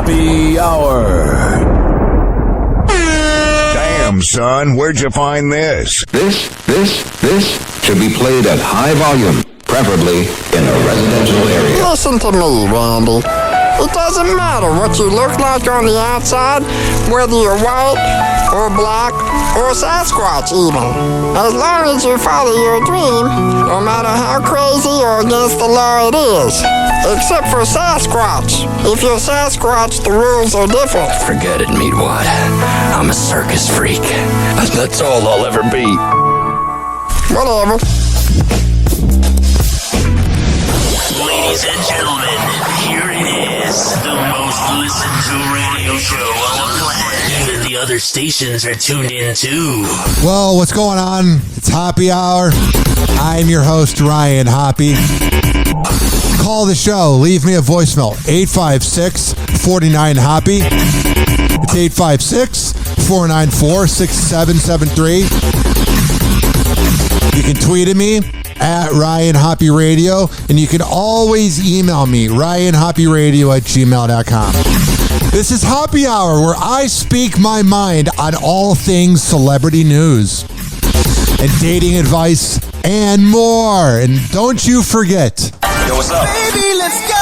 Hoppe Hour. Damn, son, where'd you find this? This should be played at high volume, preferably in a residential area. Listen to me, Randy. It doesn't matter what you look like on the outside, whether you're white or black or Sasquatch even. As long as you follow your dream, no matter how crazy or against the law it is. Except for Sasquatch. If you're Sasquatch, the rules are different. Forget it, Meatwad. I'm a circus freak. That's all I'll ever be. Whatever. Ladies and gentlemen, here it is, the most listened to radio show on the planet. Even the other stations are tuned in too. Well, what's going on? It's Hoppe Hour. I'm your host, Ryan Hoppe. Call the show. Leave me a voicemail. 856-49-HOPPE. It's 856-494-6773. You can tweet at me at Ryan Hoppe Radio, and you can always email me, ryanhopperadio@gmail.com. This is Hoppe Hour, where I speak my mind on all things celebrity news and dating advice and more. And don't you forget, Yo, what's up? Baby, let's go!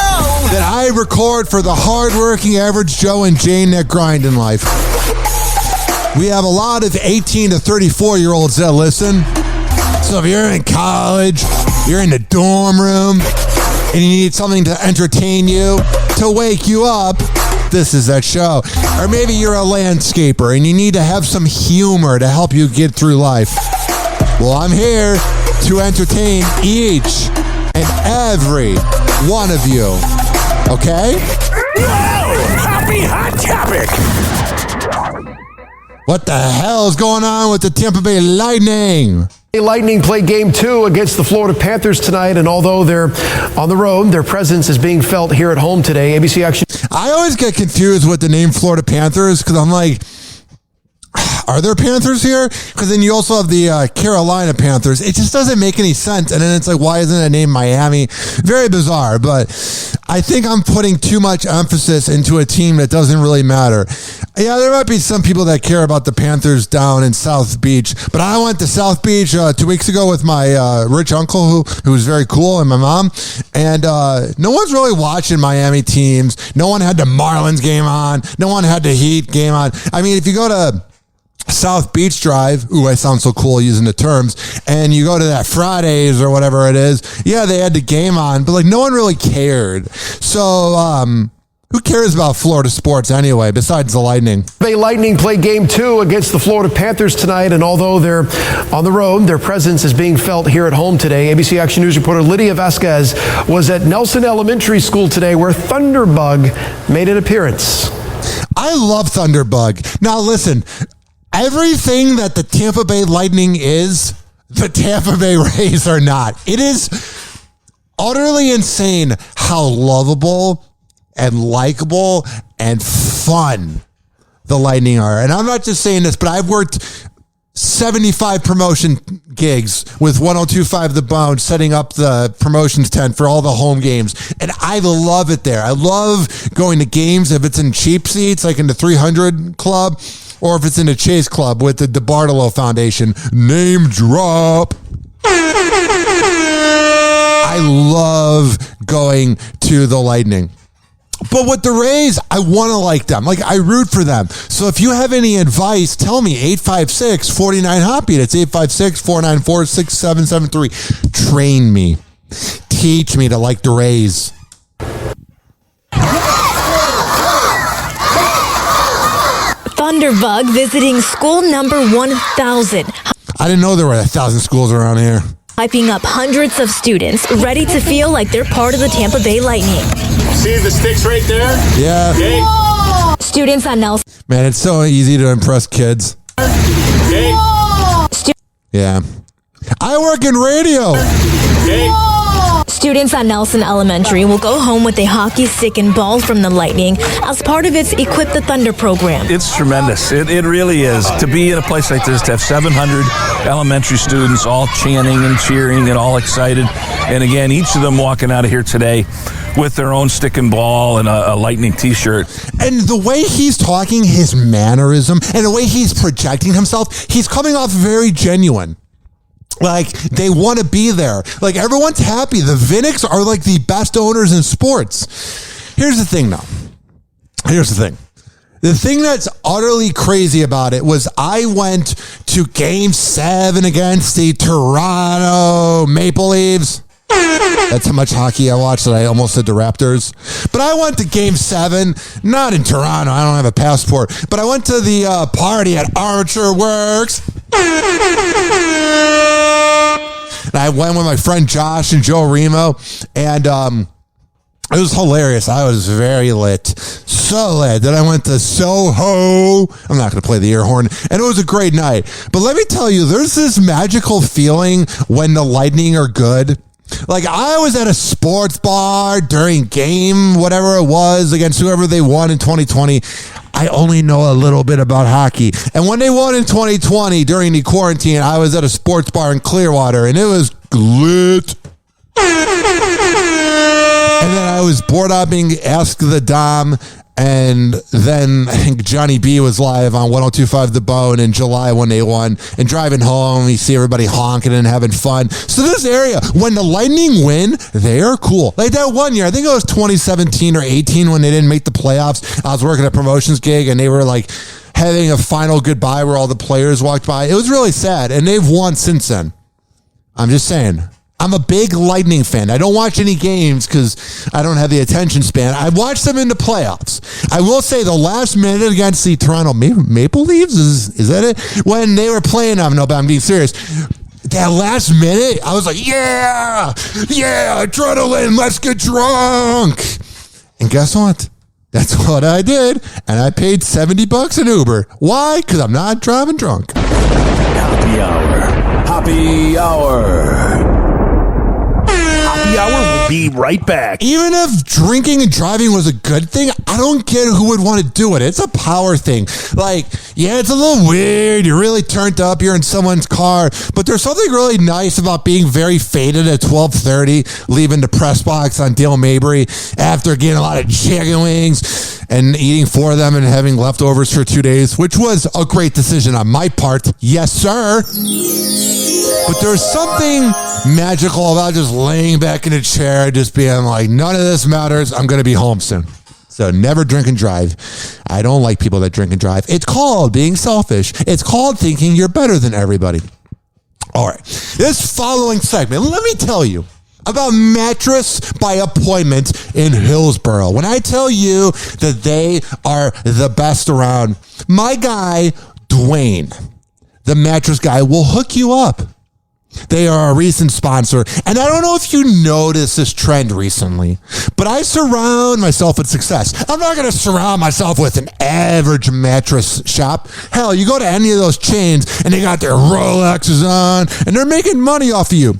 that I record for the hardworking average Joe and Jane that grind in life. We have a lot of 18 to 34-year-olds that listen. So if you're in college, you're in the dorm room, and you need something to entertain you, to wake you up, this is that show. Or maybe you're a landscaper and you need to have some humor to help you get through life. Well, I'm here to entertain each and every one of you. Okay? Whoa! Hoppe Hot Topic! What the hell is going on with the Tampa Bay Lightning? Lightning play Game 2 against the Florida Panthers tonight, and although they're on the road, their presence is being felt here at home today. ABC Action. I always get confused with the name Florida Panthers because I'm like, are there Panthers here? Because then you also have the Carolina Panthers. It just doesn't make any sense. And then it's like, why isn't it named Miami? Very bizarre. But I think I'm putting too much emphasis into a team that doesn't really matter. Yeah, there might be some people that care about the Panthers down in South Beach. But I went to South Beach 2 weeks ago with my rich uncle who was very cool, and my mom. And no one's really watching Miami teams. No one had the Marlins game on. No one had the Heat game on. I mean, if you go to South Beach Drive, ooh, I sound so cool using the terms, and you go to that Fridays or whatever it is, yeah, they had the game on, but like no one really cared. So, who cares about Florida sports anyway, besides the Lightning? The Lightning play Game 2 against the Florida Panthers tonight, and although they're on the road, their presence is being felt here at home today. ABC Action News reporter Lydia Vasquez was at Nelson Elementary School today, where Thunderbug made an appearance. I love Thunderbug. Now listen, everything that the Tampa Bay Lightning is, the Tampa Bay Rays are not. It is utterly insane how lovable and likable and fun the Lightning are. And I'm not just saying this, but I've worked 75 promotion gigs with 102.5 The Bone, setting up the promotions tent for all the home games. And I love it there. I love going to games if it's in cheap seats, like in the 300 Club, or if it's in a Chase Club with the DeBartolo Foundation. Name drop. I love going to the Lightning. But with the Rays, I want to like them. Like, I root for them. So if you have any advice, tell me. 856-49-HOPPE. That's 856-494-6773. Train me. Teach me to like the Rays. Thunderbug visiting school number 1,000. I didn't know there were 1,000 schools around here. Hyping up hundreds of students ready to feel like they're part of the Tampa Bay Lightning. See the sticks right there? Yeah. Okay. Students on Nelson. Man, it's so easy to impress kids. Okay. Yeah. I work in radio. Okay. Students at Nelson Elementary will go home with a hockey stick and ball from the Lightning as part of its Equip the Thunder program. It's tremendous. It really is. To be in a place like this, to have 700 elementary students all chanting and cheering and all excited. And again, each of them walking out of here today with their own stick and ball and a Lightning t-shirt. And the way he's talking, his mannerism, and the way he's projecting himself, he's coming off very genuine. Like, they want to be there. Like, everyone's happy. The Vinicks are like the best owners in sports. Here's the thing, though. Here's the thing. The thing that's utterly crazy about it was I went to Game 7 against the Toronto Maple Leafs. That's how much hockey I watched that I almost said the Raptors. But I went to Game 7, not in Toronto. I don't have a passport. But I went to the party at Archer Works. And I went with my friend Josh and Joe Remo. And it was hilarious. I was very lit. So lit that I went to Soho. I'm not going to play the air horn. And it was a great night. But let me tell you, there's this magical feeling when the Lightning are good. Like, I was at a sports bar during game, whatever it was, against whoever they won in 2020. I only know a little bit about hockey. And when they won in 2020 during the quarantine, I was at a sports bar in Clearwater, and it was lit. And then I was bored out being Ask the Dom. And then I think Johnny B was live on 102.5 The Bone in July when they won. And driving home, you see everybody honking and having fun. So this area, when the Lightning win, they are cool. Like that one year, I think it was 2017 or 18 when they didn't make the playoffs. I was working at a promotions gig and they were like having a final goodbye where all the players walked by. It was really sad. And they've won since then. I'm just saying. I'm a big Lightning fan. I don't watch any games because I don't have the attention span. I watch them in the playoffs. I will say the last minute against the Toronto Maple Leafs, is that it? When they were playing, no, but I'm being serious. That last minute, I was like, yeah, adrenaline, let's get drunk. And guess what? That's what I did. And I paid $70 an Uber. Why? Because I'm not driving drunk. Happy Hour. Happy Hour. Happy Hour will be right back. Even if drinking and driving was a good thing, I don't get who would want to do it. It's a power thing. Like, yeah, it's a little weird. You're really turned up. You're in someone's car. But there's something really nice about being very faded at 12:30, leaving the press box on Dale Mabry after getting a lot of chicken wings and eating 4 of them and having leftovers for 2 days, which was a great decision on my part. Yes, sir. But there's something magical about just laying back in a chair, just being like, none of this matters. I'm going to be home soon. So never drink and drive. I don't like people that drink and drive. It's called being selfish. It's called thinking you're better than everybody. All right. This following segment, let me tell you about Mattress by Appointment in Hillsboro. When I tell you that they are the best around, my guy, Dwayne, the mattress guy, will hook you up. They are a recent sponsor. And I don't know if you noticed this trend recently, but I surround myself with success. I'm not going to surround myself with an average mattress shop. Hell, you go to any of those chains and they got their Rolexes on and they're making money off of you.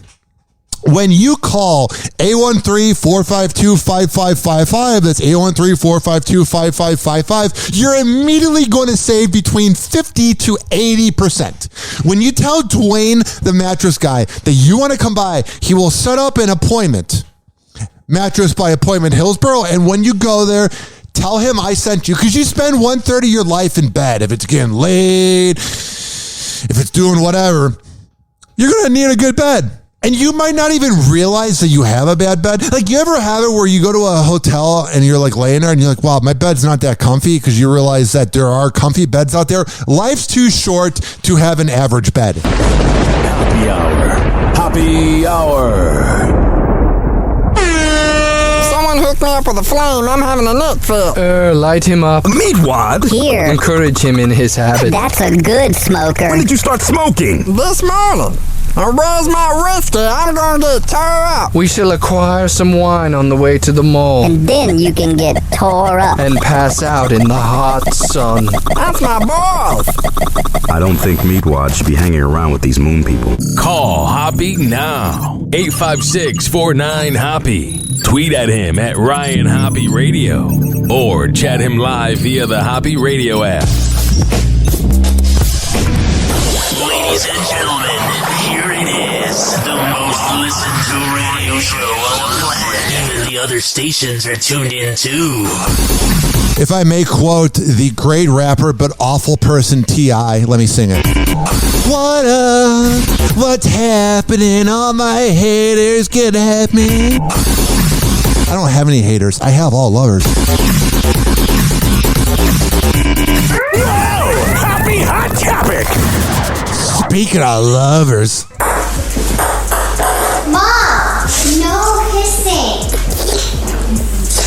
When you call 813-452-5555, that's 813-452-5555, you're immediately going to save between 50 to 80%. When you tell Dwayne, the mattress guy, that you want to come by, he will set up an appointment. Mattress by Appointment Hillsboro, and when you go there, tell him I sent you, because you spend 1/3 of your life in bed. If it's getting laid, if it's doing whatever, you're going to need a good bed. And you might not even realize that you have a bad bed. Like, you ever have it where you go to a hotel and you're like laying there and you're like, wow, my bed's not that comfy, because you realize that there are comfy beds out there. Life's too short to have an average bed. Happy Hour. Happy Hour. Someone hook me up with a flame. I'm having a neck fit. Light him up. Meat wad? Here. Encourage him in his habit. That's a good smoker. When did you start smoking? This morning. Where's my whiskey? I'm going to get tore up. We shall acquire some wine on the way to the mall. And then you can get tore up. And pass out in the hot sun. That's my boss. I don't think Meatwad should be hanging around with these moon people. Call Hoppe now. 856-49-HOPPE. Tweet at him at Ryan Hoppe Radio. Or chat him live via the Hoppe Radio app. Ladies and gentlemen, here it it is the most listened to radio show on the planet. Even the other stations are tuned in too. If I may quote the great rapper but awful person T.I., let me sing it. What up? What's happening? All my haters get at me. I don't have any haters. I have all lovers. Whoa! Happy Hot Topic! Speaking of lovers. Mom, no kissing.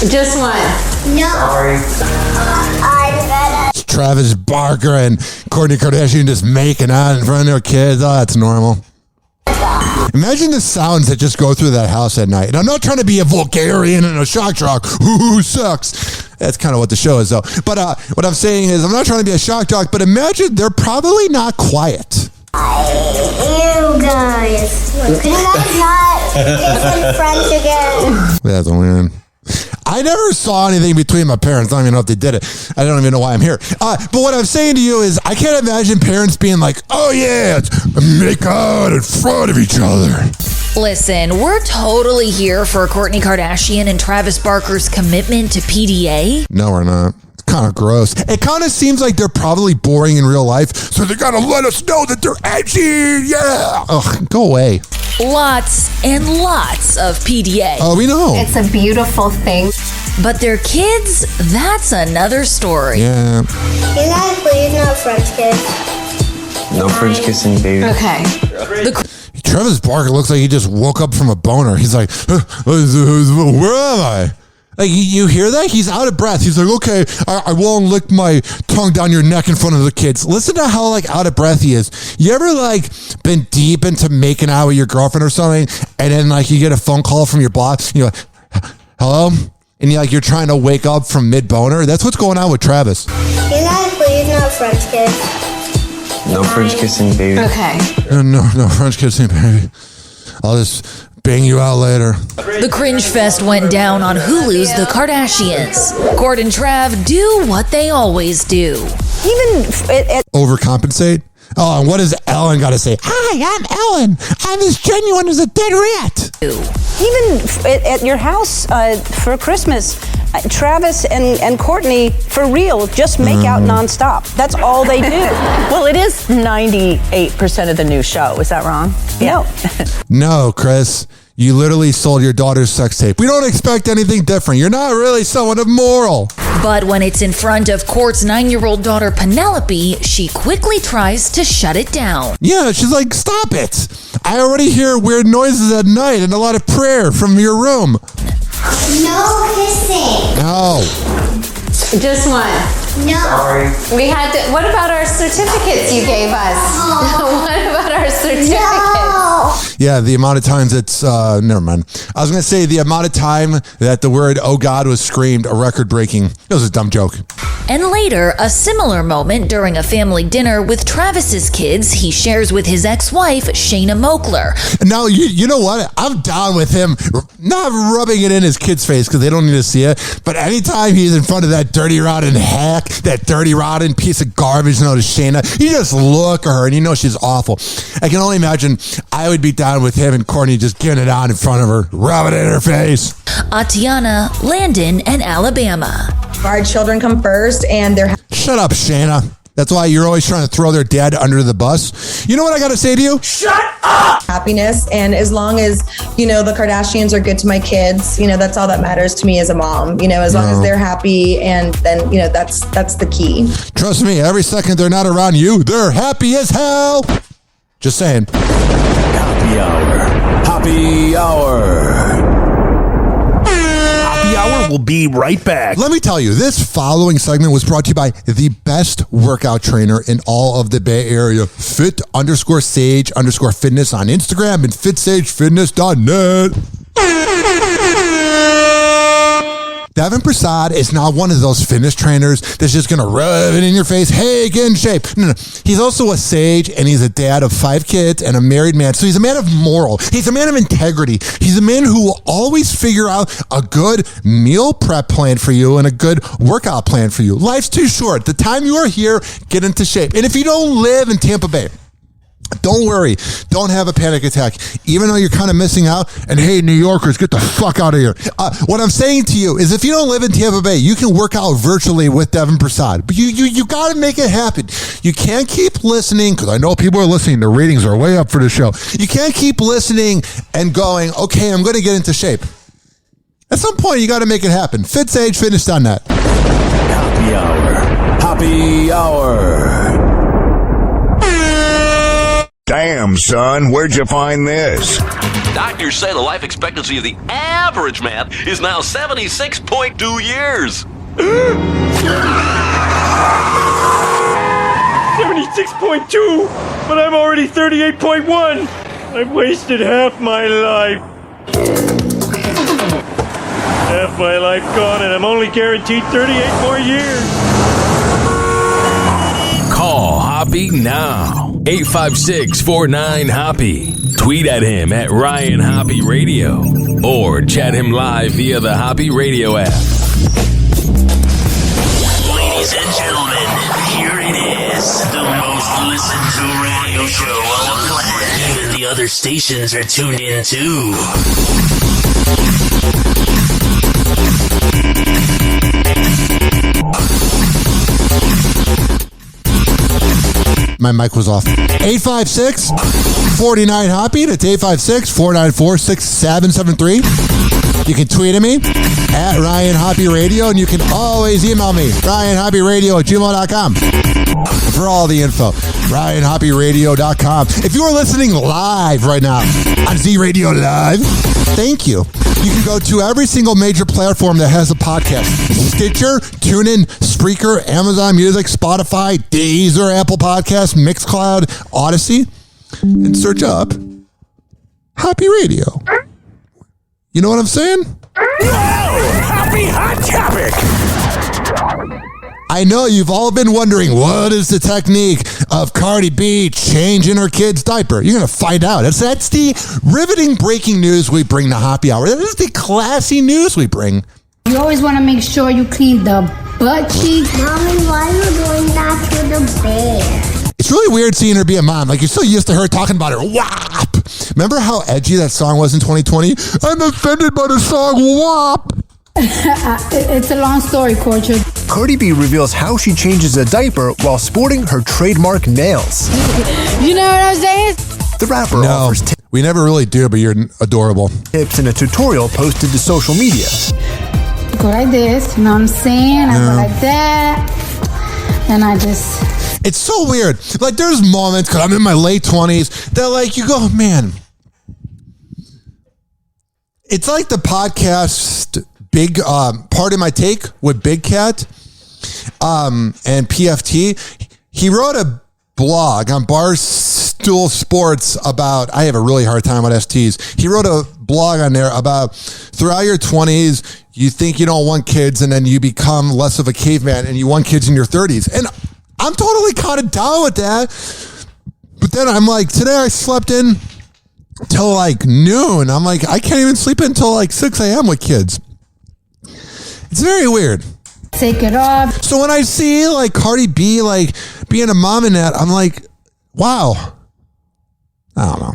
Just one. No. Sorry. It's Travis Barker and Kourtney Kardashian just making out in front of their kids. Oh, that's normal. Imagine the sounds that just go through that house at night. And I'm not trying to be a vulgarian and a shock jock. Who sucks? That's kind of what the show is, though. But what I'm saying is, I'm not trying to be a shock jock, but imagine they're probably not quiet. You guys. Could you guys not get friends again? That's weird. I never saw anything between my parents. I don't even know if they did it. I don't even know why I'm here. But what I'm saying to you is I can't imagine parents being like, oh yeah, make out in front of each other. Listen, we're totally here for Kourtney Kardashian and Travis Barker's commitment to PDA. No, we're not. It's kind of gross. It kind of seems like they're probably boring in real life, so they gotta let us know that they're edgy. Yeah. Ugh, go away. Lots and lots of PDA. Oh, we know. It's a beautiful thing. But their kids, that's another story. Yeah. You guys please no French kiss. No French kissing, baby. Okay. Travis Barker looks like he just woke up from a boner. He's like, where am I? Like, you hear that? He's out of breath. He's like, okay, I won't lick my tongue down your neck in front of the kids. Listen to how, like, out of breath he is. You ever, like, been deep into making out with your girlfriend or something, and then, like, you get a phone call from your boss, and you're like, hello? And you're trying to wake up from mid-boner? That's what's going on with Travis. You guys please no French kiss. No French kissing, baby. Okay. No French kissing, baby. I'll just bang you out later. The cringe fest went down on Hulu's The Kardashians. Kourt and Trav do what they always do. Overcompensate? Oh, and what does Ellen got to say? Hi, I'm Ellen. I'm as genuine as a dead rat. Even at your house for Christmas, Travis and Kourtney, for real, just make out nonstop. That's all they do. Well, it is 98% of the new show. Is that wrong? Yeah. No, Chris. You literally sold your daughter's sex tape. We don't expect anything different. You're not really someone immoral. But when it's in front of Kourt's 9-year-old daughter Penelope, she quickly tries to shut it down. Yeah, she's like, stop it. I already hear weird noises at night and a lot of prayer from your room. No kissing. No. Just one. No. Sorry. We had to. What about our certificates you gave us? What about our certificates? No. Yeah, the amount of times it's, never mind. I was going to say the amount of time that the word, oh God, was screamed, a record breaking. It was a dumb joke. And later, a similar moment during a family dinner with Travis's kids, he shares with his ex-wife, Shayna Moakler. Now, you know what? I'm down with him not rubbing it in his kid's face because they don't need to see it. But anytime he's in front of that dirty, rotten hack, that dirty, rotten piece of garbage known as Shayna, you just look at her and you know she's awful. I can only imagine I would be down with him and Kourtney just getting it on in front of her, rubbing it in her face. Atiana, Landon, and Alabama. Our children come first and they're... Shut up, Shayna. That's why you're always trying to throw their dad under the bus. You know what I got to say to you? Shut up! Happiness. And as long as, the Kardashians are good to my kids, that's all that matters to me as a mom. As long as they're happy, and then, that's the key. Trust me, every second they're not around you, they're happy as hell. Just saying. Happy Hour. Happy Hour. Happy Hour will be right back. Let me tell you, this following segment was brought to you by the best workout trainer in all of the Bay Area, fit_sage_fitness on Instagram and fitsagefitness.net. Devin Prasad is not one of those fitness trainers that's just going to rub it in your face. Hey, get in shape. No. He's also a sage, and he's a dad of 5 kids and a married man. So he's a man of moral. He's a man of integrity. He's a man who will always figure out a good meal prep plan for you and a good workout plan for you. Life's too short. The time you are here, get into shape. And if you don't live in Tampa Bay, Don't worry. Don't have a panic attack. Even though you're kind of missing out. And hey, New Yorkers, get the fuck out of here. What I'm saying to you is if you don't live in Tampa Bay, you can work out virtually with Devin Prasad. But you got to make it happen. You can't keep listening, because I know people are listening. The ratings are way up for the show. You can't keep listening and going, okay, I'm going to get into shape. At some point, you got to make it happen. FitSageFitness.net. Happy Hour. Happy Hour. Damn, son, where'd you find this? Doctors say the life expectancy of the average man is now 76.2 years. 76.2, but I'm already 38.1. I've wasted half my life. Half my life gone, and I'm only guaranteed 38 more years. Call Hoppe now. 856-49-HOPPE. Tweet at him at Ryan Hoppe Radio. Or chat him live via the Hoppe Radio app. Ladies and gentlemen, here it is. The most listened to radio show on the planet. Even the other stations are tuned in too. My mic was off. 856-49-HOPPE. That's 856-494-6773. You can tweet at me at Ryan Hoppe Radio, and you can always email me, RyanHoppeRadio@gmail.com. For all the info, RyanHoppeRadio.com. If you are listening live right now on Z Radio Live, thank you. You can go to every single major platform that has a podcast. Stitcher, TuneIn, Spreaker, Amazon Music, Spotify, Deezer, Apple Podcasts, Mixcloud, Odyssey, and search up Hoppe Radio. You know what I'm saying? Happy Hot Topic! I know you've all been wondering, what is the technique of Cardi B changing her kid's diaper? You're going to find out. That's the riveting breaking news we bring to Hoppe Hour. That is the classy news we bring. You always want to make sure you clean the butt cheeks. Mommy, why are you doing that to the bear? It's really weird seeing her be a mom. Like, you're so used to her talking about her WAP. Remember how edgy that song was in 2020? I'm offended by the song WAP. It's a long story, Corcher. Cardi B reveals how she changes a diaper while sporting her trademark nails. You know what I'm saying? The rapper offers tips. We never really do, but you're adorable. Tips in a tutorial posted to social media. Go like this, you know what I'm saying? I go like that. And I just... It's so weird. Like, there's moments, because I'm in my late 20s, that, like, you go, man. It's like the podcast... Big part of my take with Big Cat and PFT. He wrote a blog on Barstool Sports about, I have a really hard time with STs. He wrote a blog on there about throughout your 20s, you think you don't want kids, and then you become less of a caveman and you want kids in your 30s. And I'm totally kind of down with that. But then I'm like, today I slept in till like noon. I'm like, I can't even sleep until like 6 a.m. with kids. It's very weird. Take it off. So when I see like Cardi B like being a mom in that, I'm like, wow. I don't know.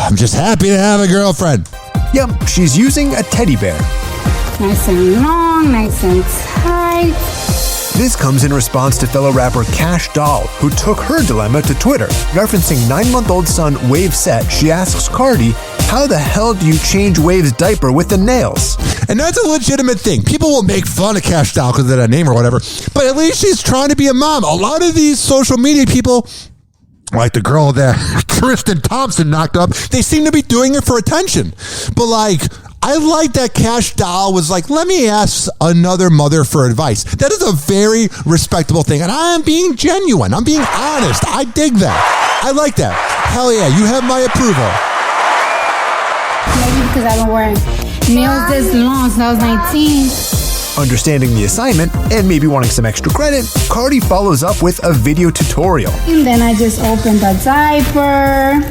I'm just happy to have a girlfriend. Yep, she's using a teddy bear. Nice and long, nice and tight. This comes in response to fellow rapper Cash Doll, who took her dilemma to Twitter. Referencing 9-month-old son Wave Set, she asks Cardi, how the hell do you change Wave's diaper with the nails? And that's a legitimate thing. People will make fun of Cash Doll because of that name or whatever, but at least she's trying to be a mom. A lot of these social media people, like the girl that Tristan Thompson knocked up, they seem to be doing it for attention. But like, I like that Cash Doll was like, let me ask another mother for advice. That is a very respectable thing. And I'm being genuine. I'm being honest. I dig that. I like that. Hell yeah. You have my approval. Maybe because I've been wearing nails this long since I was 19. Understanding the assignment and maybe wanting some extra credit, Cardi follows up with a video tutorial. And then I just opened the diaper.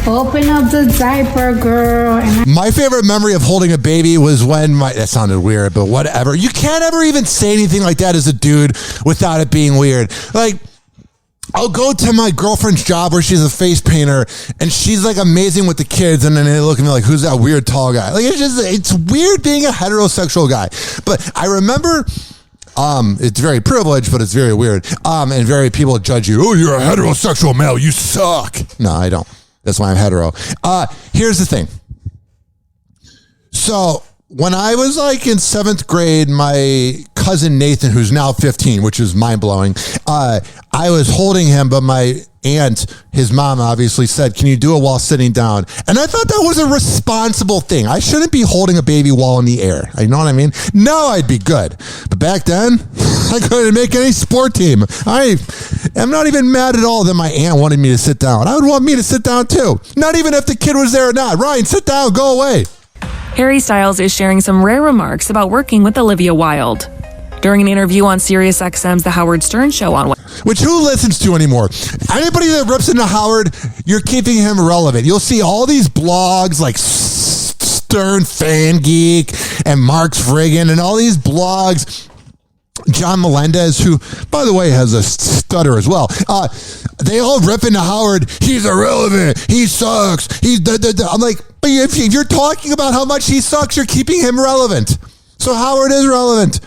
Open up the diaper, girl. And My favorite memory of holding a baby was when that sounded weird, but whatever. You can't ever even say anything like that as a dude without it being weird. Like, I'll go to my girlfriend's job where she's a face painter and she's like amazing with the kids. And then they look at me like, who's that weird tall guy? Like, it's weird being a heterosexual guy. But I remember, it's very privileged, but it's very weird. And very people judge you. Oh, you're a heterosexual male. You suck. No, I don't. That's why I'm hetero. Here's the thing. So when I was like in 7th grade, my cousin Nathan, who's now 15, which is mind blowing, I was holding him, but my aunt, his mom, obviously said, "Can you do it while sitting down?" And I thought that was a responsible thing. I shouldn't be holding a baby while in the air. You know what I mean? No, I'd be good. But back then, I couldn't make any sport team. I'm not even mad at all that my aunt wanted me to sit down. I would want me to sit down too. Not even if the kid was there or not. Ryan, sit down, go away. Harry Styles is sharing some rare remarks about working with Olivia Wilde. During an interview on SiriusXM's The Howard Stern Show on which who listens to anymore? Anybody that rips into Howard, you're keeping him relevant. You'll see all these blogs like Stern Fan Geek and Mark's Friggin' and all these blogs. John Melendez, who, by the way, has a stutter as well. They all rip into Howard. He's irrelevant. He sucks. I'm like, but if you're talking about how much he sucks, you're keeping him relevant. So Howard is relevant.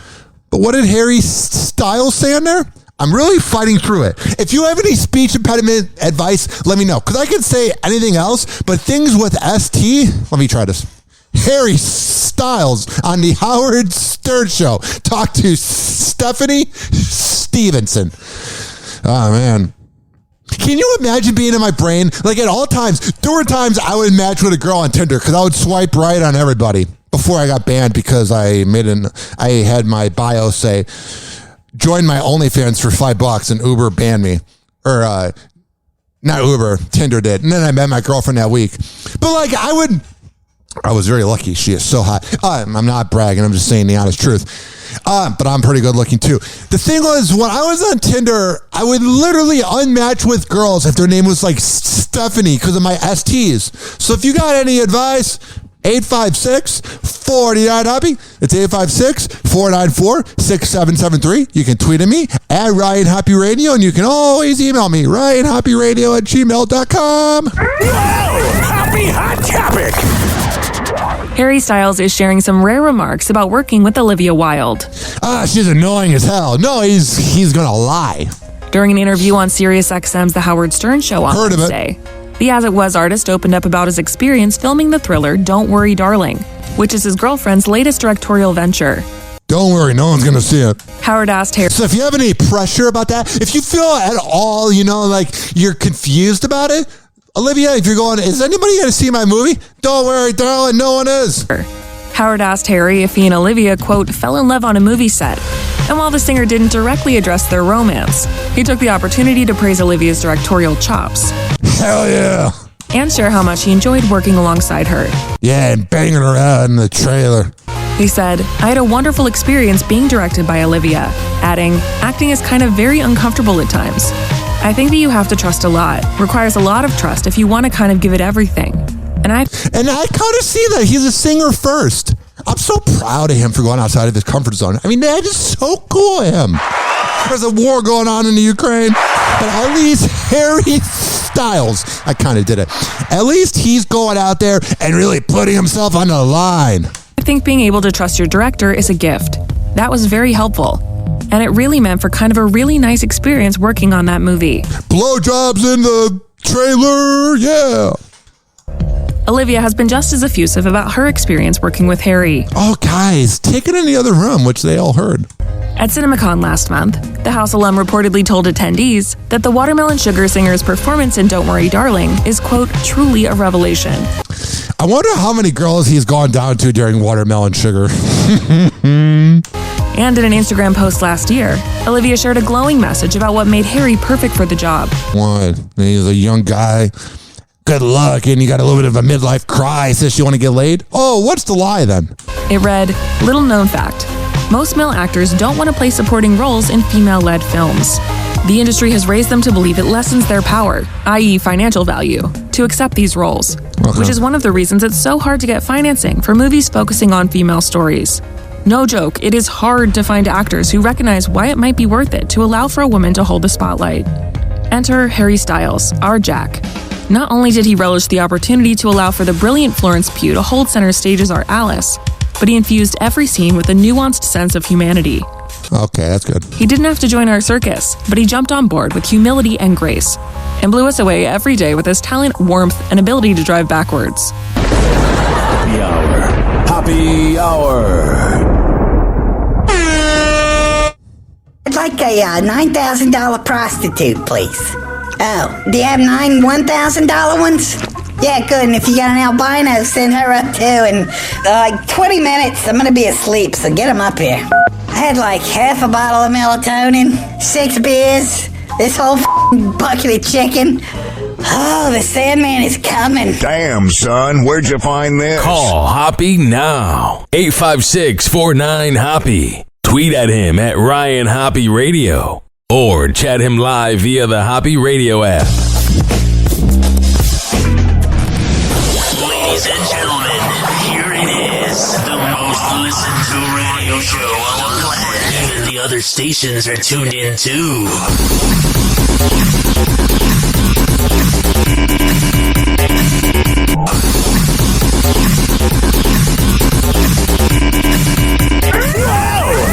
But what did Harry Styles say on there? I'm really fighting through it. If you have any speech impediment advice, let me know. Because I could say anything else, but things with ST, let me try this. Harry Styles on the Howard Stern Show. Talk to Stephanie Stevenson. Oh, man. Can you imagine being in my brain? Like at all times, there were times I would match with a girl on Tinder because I would swipe right on everybody before I got banned because I had my bio say, join my OnlyFans for $5 and Uber banned me. Or, not Uber, Tinder did. And then I met my girlfriend that week. But like I was very lucky. She is so hot. I'm not bragging. I'm just saying the honest truth. But I'm pretty good looking too. The thing was, when I was on Tinder, I would literally unmatch with girls if their name was like Stephanie because of my STs. So if you got any advice, 856-49-HOPPY. It's 856-494-6773. You can tweet at me at Ryan Hoppe Radio, and you can always email me, ryanhopperadio@gmail.com. Whoa! Happy Hot Topic! Harry Styles is sharing some rare remarks about working with Olivia Wilde. She's annoying as hell. No, he's gonna lie. During an interview on SiriusXM's The Howard Stern Show on Wednesday, the As It Was artist opened up about his experience filming the thriller Don't Worry Darling, which is his girlfriend's latest directorial venture. Don't worry, no one's gonna see it. Howard asked Harry. So if you have any pressure about that, if you feel at all, like you're confused about it, Olivia, if you're going, is anybody going to see my movie? Don't worry, darling, no one is. Howard asked Harry if he and Olivia, quote, fell in love on a movie set. And while the singer didn't directly address their romance, he took the opportunity to praise Olivia's directorial chops. Hell yeah. And share how much he enjoyed working alongside her. Yeah, and banging her out in the trailer. He said, I had a wonderful experience being directed by Olivia, adding, acting is kind of very uncomfortable at times. I think that you have to trust a lot. Requires a lot of trust if you want to kind of give it everything. And I kind of see that. He's a singer first. I'm so proud of him for going outside of his comfort zone. I mean, that is so cool of him. There's a war going on in the Ukraine. But at least Harry Styles, I kind of did it. At least he's going out there and really putting himself on the line. I think being able to trust your director is a gift. That was very helpful. And it really meant for kind of a really nice experience working on that movie. Blowjobs in the trailer, yeah. Olivia has been just as effusive about her experience working with Harry. Oh, guys, take it in the other room, which they all heard. At CinemaCon last month, the House alum reportedly told attendees that the Watermelon Sugar singer's performance in Don't Worry Darling is, quote, truly a revelation. I wonder how many girls he's gone down to during Watermelon Sugar. And in an Instagram post last year, Olivia shared a glowing message about what made Harry perfect for the job. What? He's a young guy. Good luck, and you got a little bit of a midlife crisis. You want to get laid? Oh, what's the lie then? It read, little known fact. Most male actors don't want to play supporting roles in female-led films. The industry has raised them to believe it lessens their power, i.e. financial value, to accept these roles, which is one of the reasons it's so hard to get financing for movies focusing on female stories. No joke, it is hard to find actors who recognize why it might be worth it to allow for a woman to hold the spotlight. Enter Harry Styles, our Jack. Not only did he relish the opportunity to allow for the brilliant Florence Pugh to hold center stage as our Alice, but he infused every scene with a nuanced sense of humanity. Okay, that's good. He didn't have to join our circus, but he jumped on board with humility and grace, and blew us away every day with his talent, warmth, and ability to drive backwards. Happy Hour. Happy Hour. I'd like a $9,000 prostitute, please. Oh, do you have 9 $1,000 ones? Yeah, good. And if you got an albino, send her up too. And like 20 minutes, I'm going to be asleep, so get him up here. I had like half a bottle of melatonin, 6 beers, this whole bucket of chicken. Oh, the Sandman is coming. Damn, son, where'd you find this? Call Hoppe now. 856-49-HOPPE. Tweet at him at Ryan Hoppe Radio. Or chat him live via the Hoppe Radio app. Ladies and gentlemen, here it is. The most listened to radio show on the planet. Even the other stations are tuned in too.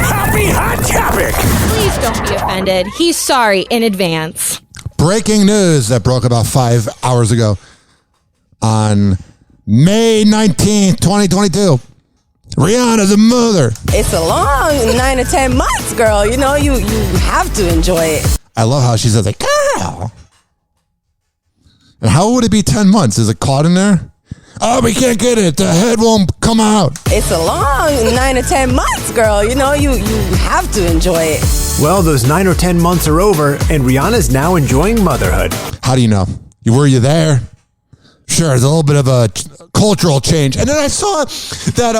Happy Hot Topic! Please don't be offended. He's sorry in advance. Breaking news that broke about 5 hours ago on May 19th, 2022. Rihanna's a mother. It's a long 9 to 10 months, girl. You know, you have to enjoy it. I love how she says, like, girl. And how would it be 10 months? Is it caught in there? Oh, we can't get it. The head won't come out. It's a long 9 to 10 months, girl. You know, you have to enjoy it. Well, those 9 or 10 months are over, and Rihanna's now enjoying motherhood. How do you know? Were you there? Sure, there's a little bit of a cultural change. And then I saw that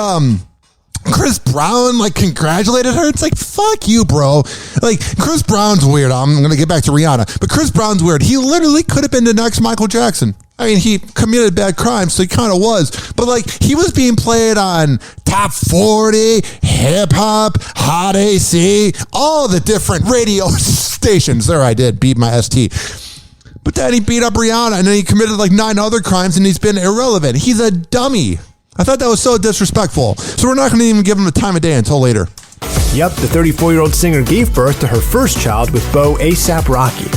Chris Brown, like, congratulated her. It's like, fuck you, bro. Like, Chris Brown's weird. I'm going to get back to Rihanna. But Chris Brown's weird. He literally could have been the next Michael Jackson. I mean, he committed bad crimes, so he kind of was. But, like, he was being played on Top 40, Hip Hop, Hot AC, all the different radio stations. There I did, beat my ST. But then he beat up Rihanna, and then he committed, like, 9 other crimes, and he's been irrelevant. He's a dummy. I thought that was so disrespectful. So we're not going to even give him the time of day until later. Yep, the 34-year-old singer gave birth to her first child with beau A$AP Rocky.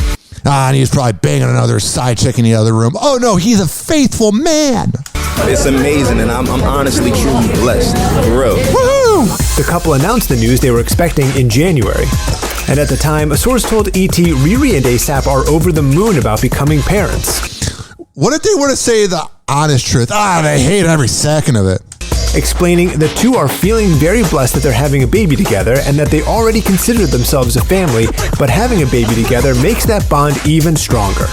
And he's probably banging another side chick in the other room. Oh, no, he's a faithful man. It's amazing, and I'm honestly truly blessed. For real. Woohoo! The couple announced the news they were expecting in January. And at the time, a source told ET Riri and A$AP are over the moon about becoming parents. What if they were to say the honest truth? They hate every second of it. Explaining the two are feeling very blessed that they're having a baby together and that they already considered themselves a family, but having a baby together makes that bond even stronger.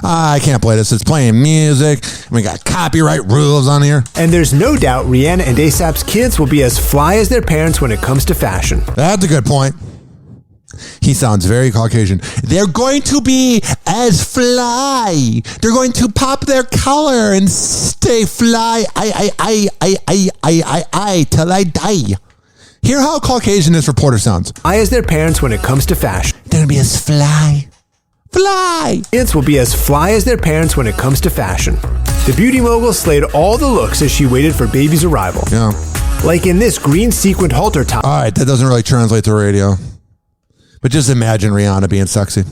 I can't play this. It's playing music. We got copyright rules on here. And there's no doubt Rihanna and A$AP's kids will be as fly as their parents when it comes to fashion. That's a good point. He sounds very Caucasian. They're going to be as fly. They're going to pop their collar and stay fly. I till I die. Hear how Caucasian this reporter sounds. Fly as their parents when it comes to fashion. They're going to be as fly. Fly. Kids will be as fly as their parents when it comes to fashion. The beauty mogul slayed all the looks as she waited for baby's arrival. Yeah. Like in this green sequined halter top. All right, that doesn't really translate to radio. But just imagine Rihanna being sexy.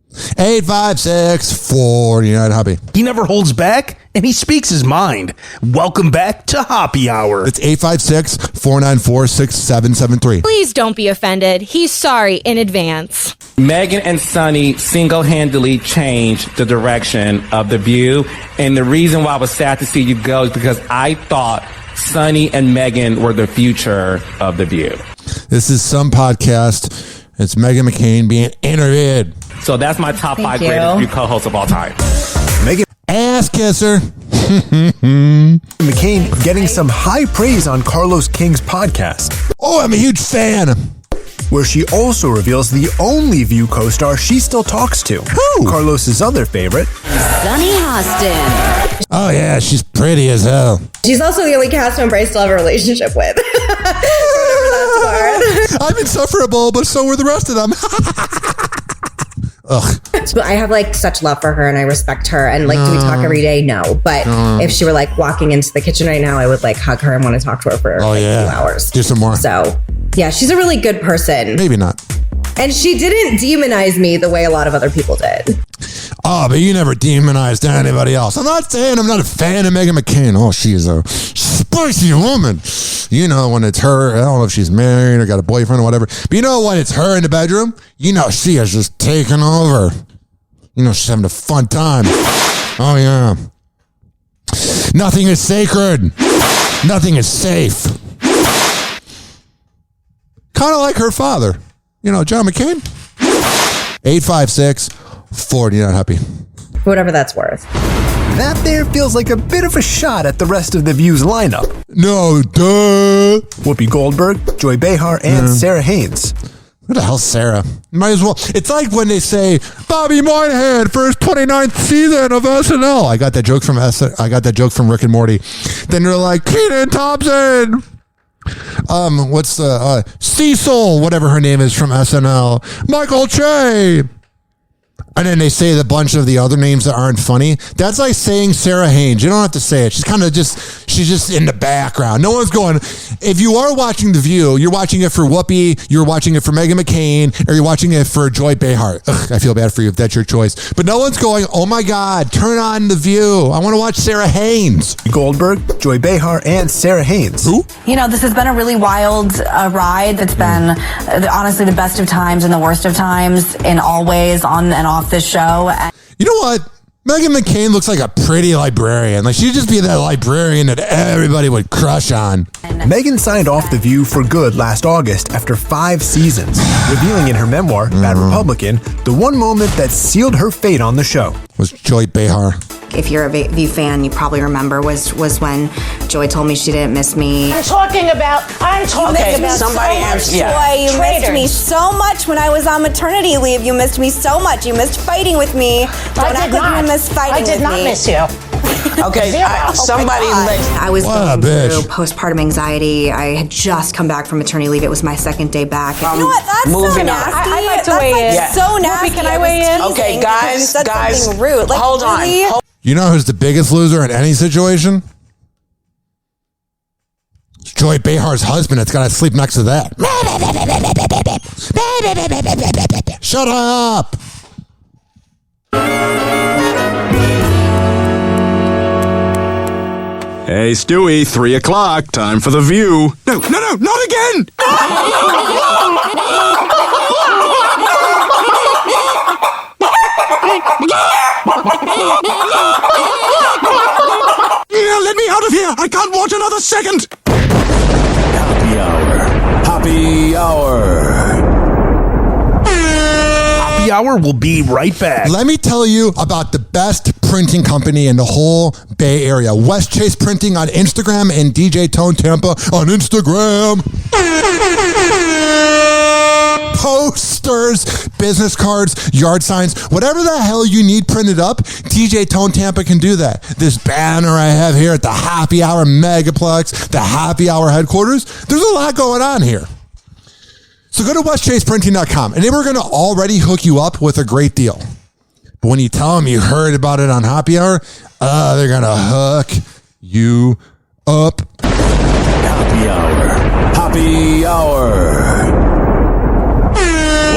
856-49-HOPPE. He never holds back, and he speaks his mind. Welcome back to Hoppe Hour. It's 856-494-6773. Please don't be offended. He's sorry in advance. Megan and Sonny single-handedly changed the direction of The View. And the reason why I was sad to see you go is because I thought Sonny and Megan were the future of The View. This is some podcast. It's Megan McCain being interviewed. So that's my top 5 greatest View co-hosts of all time. Megan ass kisser. McCain getting some high praise on Carlos King's podcast. Oh, I'm a huge fan. where she also reveals the only View co-star she still talks to. Who? Carlos's other favorite, Sunny Hostin. Oh, yeah, she's pretty as hell. She's also the only cast member I still have a relationship with. I'm insufferable, but so were the rest of them. Ugh. So I have like such love for her and I respect her. And like, do we talk every day? No. But if she were like walking into the kitchen right now, I would like hug her and want to talk to her for a few hours. Do some more. So yeah, she's a really good person. Maybe not. And she didn't demonize me the way a lot of other people did. Oh, but you never demonized anybody else. I'm not saying I'm not a fan of Meghan McCain. Oh, she is a spicy woman. You know, when it's her, I don't know if she's married or got a boyfriend or whatever. But you know, when it's her in the bedroom, you know she has just taken over. You know, she's having a fun time. Oh, yeah. Nothing is sacred. Nothing is safe. Kind of like her father. You know, John McCain. 856-40 not happy. Whatever that's worth. That there feels like a bit of a shot at the rest of the View's lineup. No, duh. Whoopi Goldberg, Joy Behar, and Sarah Haynes. What the hell's Sarah? Might as well. It's like when they say Bobby Moynihan for his 29th season of SNL. I got that joke from Rick and Morty. Then they're like Kenan Thompson. What's the Cecil, whatever her name is from SNL. Michael Che. And then they say the bunch of the other names that aren't funny. That's like saying Sarah Haynes. You don't have to say it. She's just in the background. No one's going, if you are watching The View, you're watching it for Whoopi, you're watching it for Meghan McCain, or you're watching it for Joy Behar. Ugh, I feel bad for you if that's your choice. But no one's going, oh my God, turn on The View. I want to watch Sarah Haynes. Goldberg, Joy Behar, and Sarah Haynes. Who? You know, this has been a really wild ride that's been honestly the best of times and the worst of times in all ways on and off this show. You know what? Meghan McCain looks like a pretty librarian. Like, she'd just be that librarian that everybody would crush on. Meghan signed off The View for good last August after 5 seasons, revealing in her memoir, Bad Republican, the one moment that sealed her fate on the show. Was Joy Behar. If you're a View fan, you probably remember was when Joy told me she didn't miss me. I'm talking about somebody answer. Yeah. Joy, you missed me so much when I was on maternity leave. You missed me so much. You missed fighting with me. I did not miss you. Okay, I was going through postpartum anxiety. I had just come back from maternity leave. It was my second day back. You know what? That's so nasty. I'd like to That's weigh in. Like so nasty. Can I weigh in? Okay, guys, you said something rude. Like, hold really? on. You know who's the biggest loser in any situation? It's Joy Behar's husband that's got to sleep next to that. Shut up! Hey, Stewie, 3 o'clock. Time for The View. No, not again! Let me out of here! I can't watch another second! Happy Hour. Happy Hour. Happy Hour will be right back. Let me tell you about the best printing company in the whole Bay Area. West Chase Printing on Instagram and DJ Tone Tampa on Instagram. Posters, business cards, yard signs, whatever the hell you need printed up, DJ Tone Tampa can do that. This banner I have here at the Happy Hour Megaplex, the Happy Hour headquarters, there's a lot going on here. So go to westchaseprinting.com and they were going to already hook you up with a great deal. But when you tell them you heard about it on Happy Hour, they're going to hook you up. Happy Hour. Happy Hour.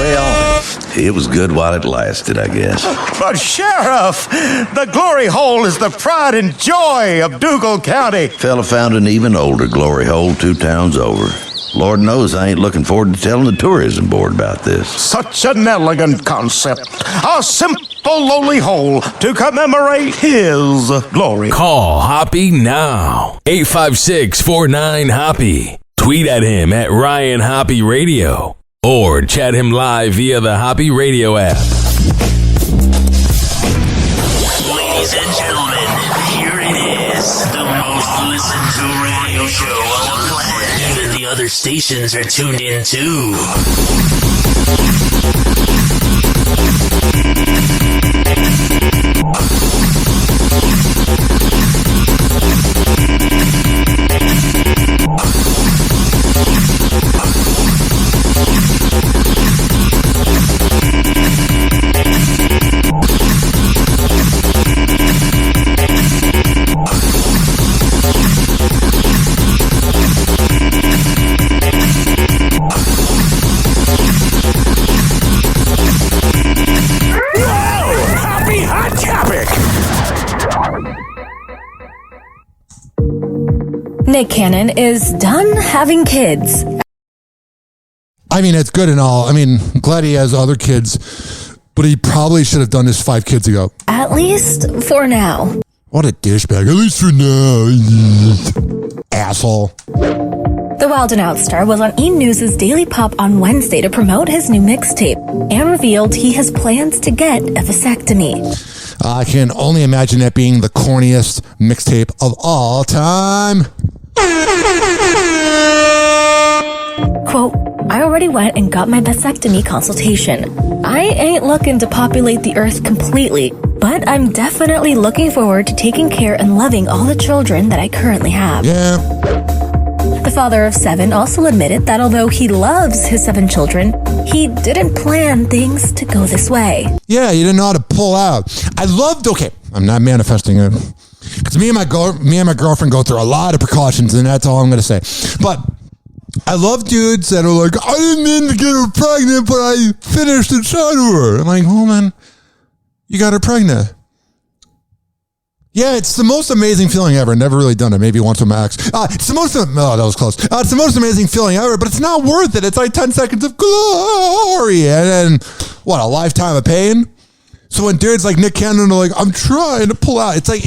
Well, it was good while it lasted, I guess. But Sheriff, the glory hole is the pride and joy of Dougal County. Fella found an even older glory hole 2 towns over. Lord knows I ain't looking forward to telling the tourism board about this. Such an elegant concept. A simple, lowly hole to commemorate his glory. Call Hoppe now. 856-49-HOPPE. Tweet at him at Ryan Hoppe Radio. Or chat him live via the Hoppe Radio app. Ladies and gentlemen, here it is. The most listen to radio show on the land. Even the other stations are tuned in too. Nick Cannon is done having kids. I mean, it's good and all. I mean, I'm glad he has other kids, but he probably should have done this 5 kids ago. At least for now. What a douchebag. At least for now. Asshole. The Wild and Out star was on E! News' Daily Pop on Wednesday to promote his new mixtape and revealed he has plans to get a vasectomy. I can only imagine that being the corniest mixtape of all time. Quote, I already went and got my vasectomy consultation. I ain't looking to populate the earth completely, but I'm definitely looking forward to taking care and loving all the children that I currently have. Yeah. The father of 7 also admitted that although he loves his 7 children, he didn't plan things to go this way. Yeah, you didn't know how to pull out. Okay, I'm not manifesting it. Because me and my girlfriend go through a lot of precautions, and that's all I'm going to say. But I love dudes that are like, I didn't mean to get her pregnant, but I finished inside of her. I'm like, oh man, you got her pregnant. Yeah, it's the most amazing feeling ever. Never really done it. Maybe once with my ex. It's the most, that was close. It's the most amazing feeling ever, but it's not worth it. It's like 10 seconds of glory and then, what, a lifetime of pain? So when dudes like Nick Cannon are like, I'm trying to pull out, it's like,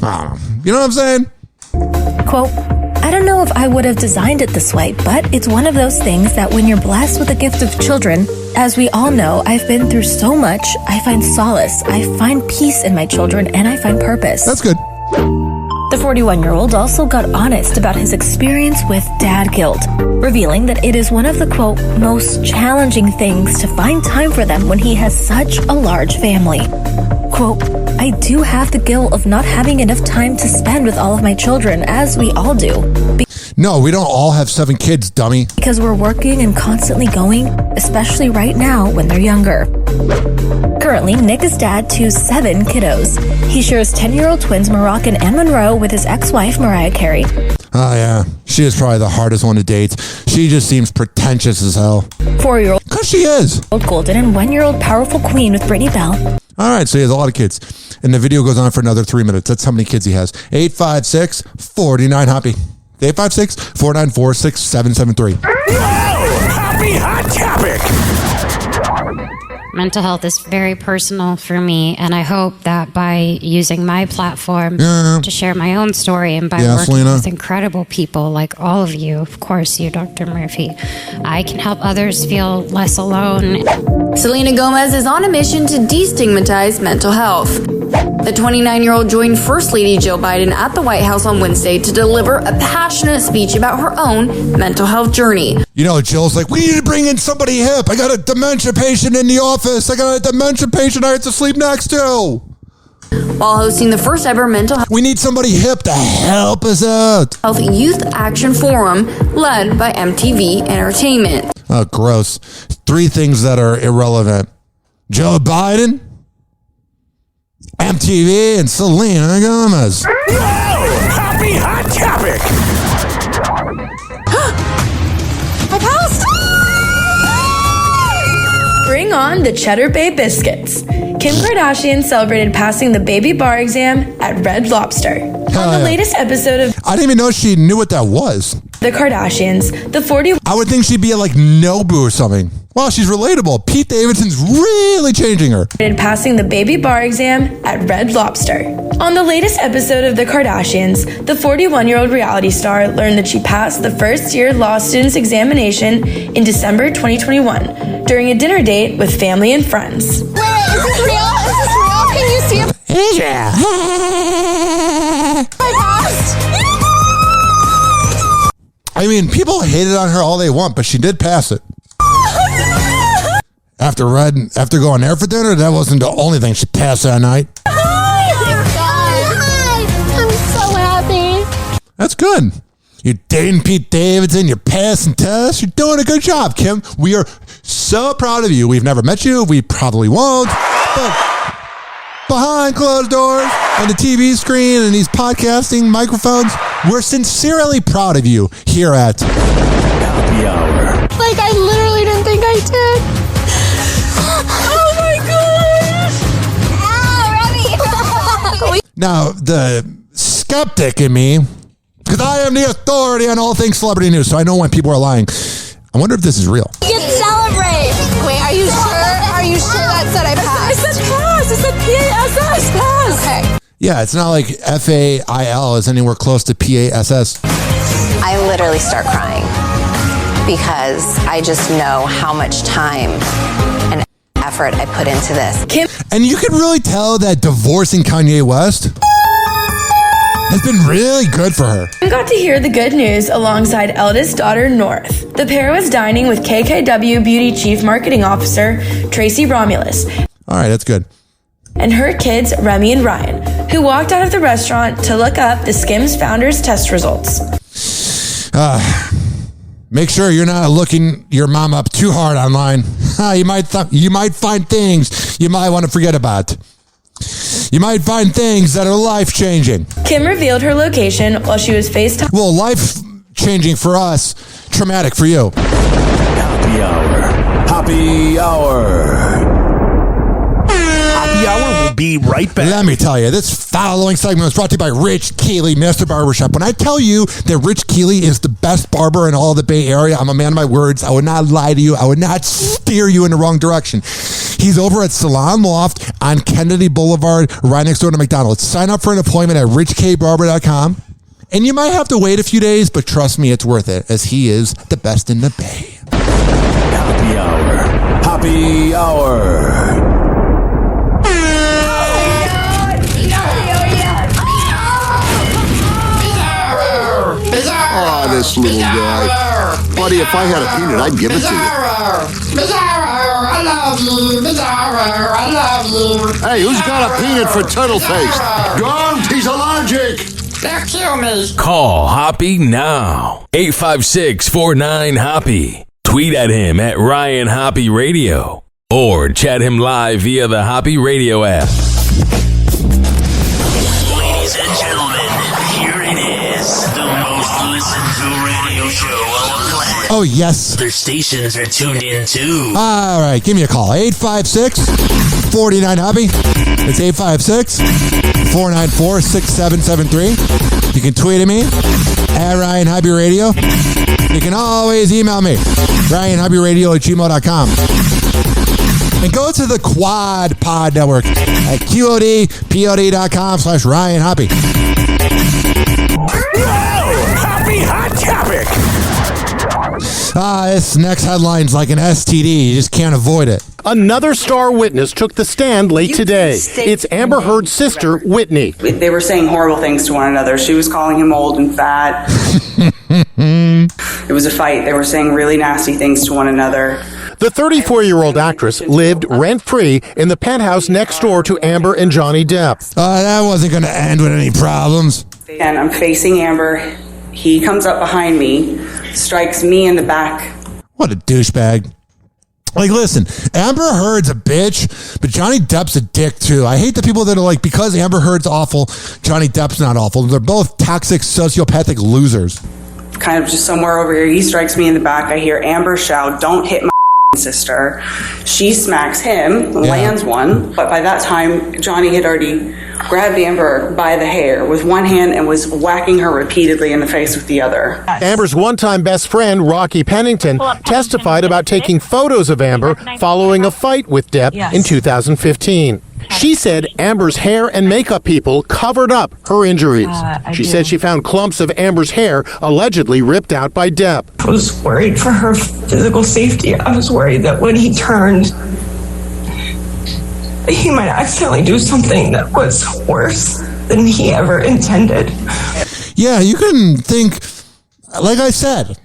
I don't know. You know what I'm saying? Quote, I don't know if I would have designed it this way, but it's one of those things that when you're blessed with the gift of children, as we all know, I've been through so much, I find solace, I find peace in my children, and I find purpose. That's good. The 41-year-old also got honest about his experience with dad guilt, revealing that it is one of the, quote, most challenging things to find time for them when he has such a large family. Quote, I do have the guilt of not having enough time to spend with all of my children, as we all do. No, we don't all have 7 kids, dummy. Because we're working and constantly going, especially right now when they're younger. Currently, Nick is dad to 7 kiddos. He shares 10-year-old twins Moroccan and Monroe with his ex-wife Mariah Carey. Oh, yeah. She is probably the hardest one to date. She just seems pretentious as hell. 4-year-old. Because she is. Golden and 1-year-old powerful queen with Brittany Bell. All right, so he has a lot of kids. And the video goes on for another 3 minutes. That's how many kids he has. 856-49-HOPPY. 856-494-6773. Happy Hot Topic! Mental health is very personal for me, and I hope that by using my platform to share my own story and by working with incredible people like all of you, of course you, Dr. Murphy, I can help others feel less alone. Selena Gomez is on a mission to destigmatize mental health. The 29-year-old joined First Lady Jill Biden at the White House on Wednesday to deliver a passionate speech about her own mental health journey. You know, Jill's like, we need to bring in somebody hip. I got a dementia patient in the office. I got a dementia patient I have to sleep next to. While hosting the first ever mental health... We need somebody hip to help us out. Health Youth Action Forum led by MTV Entertainment. Oh, gross. 3 things that are irrelevant. Joe Biden, MTV, and Selena Gomez. Happy Hot Topic! I passed! Bring on the Cheddar Bay Biscuits. Kim Kardashian celebrated passing the baby bar exam at Red Lobster. On the latest episode of... I didn't even know she knew what that was. The Kardashians, the 40... I would think she'd be like Nobu or something. Wow, she's relatable. Pete Davidson's really changing her. Passing the baby bar exam at Red Lobster. On the latest episode of The Kardashians, the 41-year-old reality star learned that she passed the first-year law student's examination in December 2021 during a dinner date with family and friends. Wait, is this real? Is this real? Can you see it? Yeah. I mean, people hated on her all they want, but she did pass it. After going there for dinner, that wasn't the only thing she passed that night. I'm so happy. That's good. You're dating Pete Davidson, you're passing tests, you're doing a good job, Kim. We are so proud of you. We've never met you, we probably won't, but behind closed doors and the TV screen and these podcasting microphones, we're sincerely proud of you here at Happy Hour. Like, I literally didn't think I did. Oh my gosh. Now, the skeptic in me, because I am the authority on all things celebrity news, so I know when people are lying. I wonder if this is real. You can celebrate. Wait, are you sure? Are you sure that said I passed? It said pass. It said PASS. Pass. Okay. Yeah, it's not like FAIL is anywhere close to PASS. I literally start crying because I just know how much time and effort I put into this. And you can really tell that divorcing Kanye West has been really good for her. I got to hear the good news alongside eldest daughter North. The pair was dining with KKW Beauty Chief Marketing Officer Tracy Romulus. All right, that's good. And her kids, Remy and Ryan, who walked out of the restaurant to look up the Skims founder's test results. Make sure you're not looking your mom up too hard online. You might find things you might want to forget about. You might find things that are life-changing. Kim revealed her location while she was FaceTime. Well, life-changing for us, traumatic for you. Happy Hour. Happy Hour. Happy Hour will be right back. Let me tell you, this following segment was brought to you by Rich Keeley, Mr. Barbershop. When I tell you that Rich Keeley is the best barber in all the Bay Area, I'm a man of my words. I would not lie to you. I would not steer you in the wrong direction. He's over at Salon Loft on Kennedy Boulevard, right next door to McDonald's. Sign up for an appointment at richkbarber.com. And you might have to wait a few days, but trust me, it's worth it, as he is the best in the Bay. Happy Hour. Happy Hour. Oh, this little guy. Buddy, if I had a peanut, I'd give it to you. I love you. I love you. Hey, who's got a peanut for turtle face? Don't, he's allergic. They'll kill me. Call Hoppe now. 856-49-HOPPE. Tweet at him at Ryan Hoppe Radio. Or chat him live via the Hoppe Radio app. Ladies and gentlemen, here it is. The most listened to radio show on the land. Oh, yes. Other stations are tuned in too. All right, give me a call. 856-49-HOPPE. It's 856-494-6773. You can tweet at me at Ryan Hoppe Radio. You can always email me, RyanHoppeRadio@gmail.com. And go to the Quad Pod Network at QODPOD.com/Ryan Hoppe. Hoppe Hot Topic. This next headline's like an STD. You just can't avoid it. Another star witness took the stand late today. It's Amber Heard's sister, Whitney. They were saying horrible things to one another. She was calling him old and fat. It was a fight. They were saying really nasty things to one another. The 34-year-old actress lived rent-free in the penthouse next door to Amber and Johnny Depp. That wasn't going to end with any problems. And I'm facing Amber. He comes up behind me, strikes me in the back. What a douchebag. Like, listen, Amber Heard's a bitch, but Johnny Depp's a dick, too. I hate the people that are like, because Amber Heard's awful, Johnny Depp's not awful. They're both toxic, sociopathic losers. Kind of just somewhere over here, he strikes me in the back. I hear Amber shout, "Don't hit my sister." She smacks him, lands one. But by that time, Johnny had already grabbed Amber by the hair with one hand and was whacking her repeatedly in the face with the other. Amber's one-time best friend, Rocky Pennington, testified about taking photos of Amber following a fight with Depp in 2015. She said Amber's hair and makeup people covered up her injuries. She said she found clumps of Amber's hair allegedly ripped out by Depp. I was worried for her physical safety. I was worried that when he turned, he might accidentally do something that was worse than he ever intended. Yeah, you can think, like I said,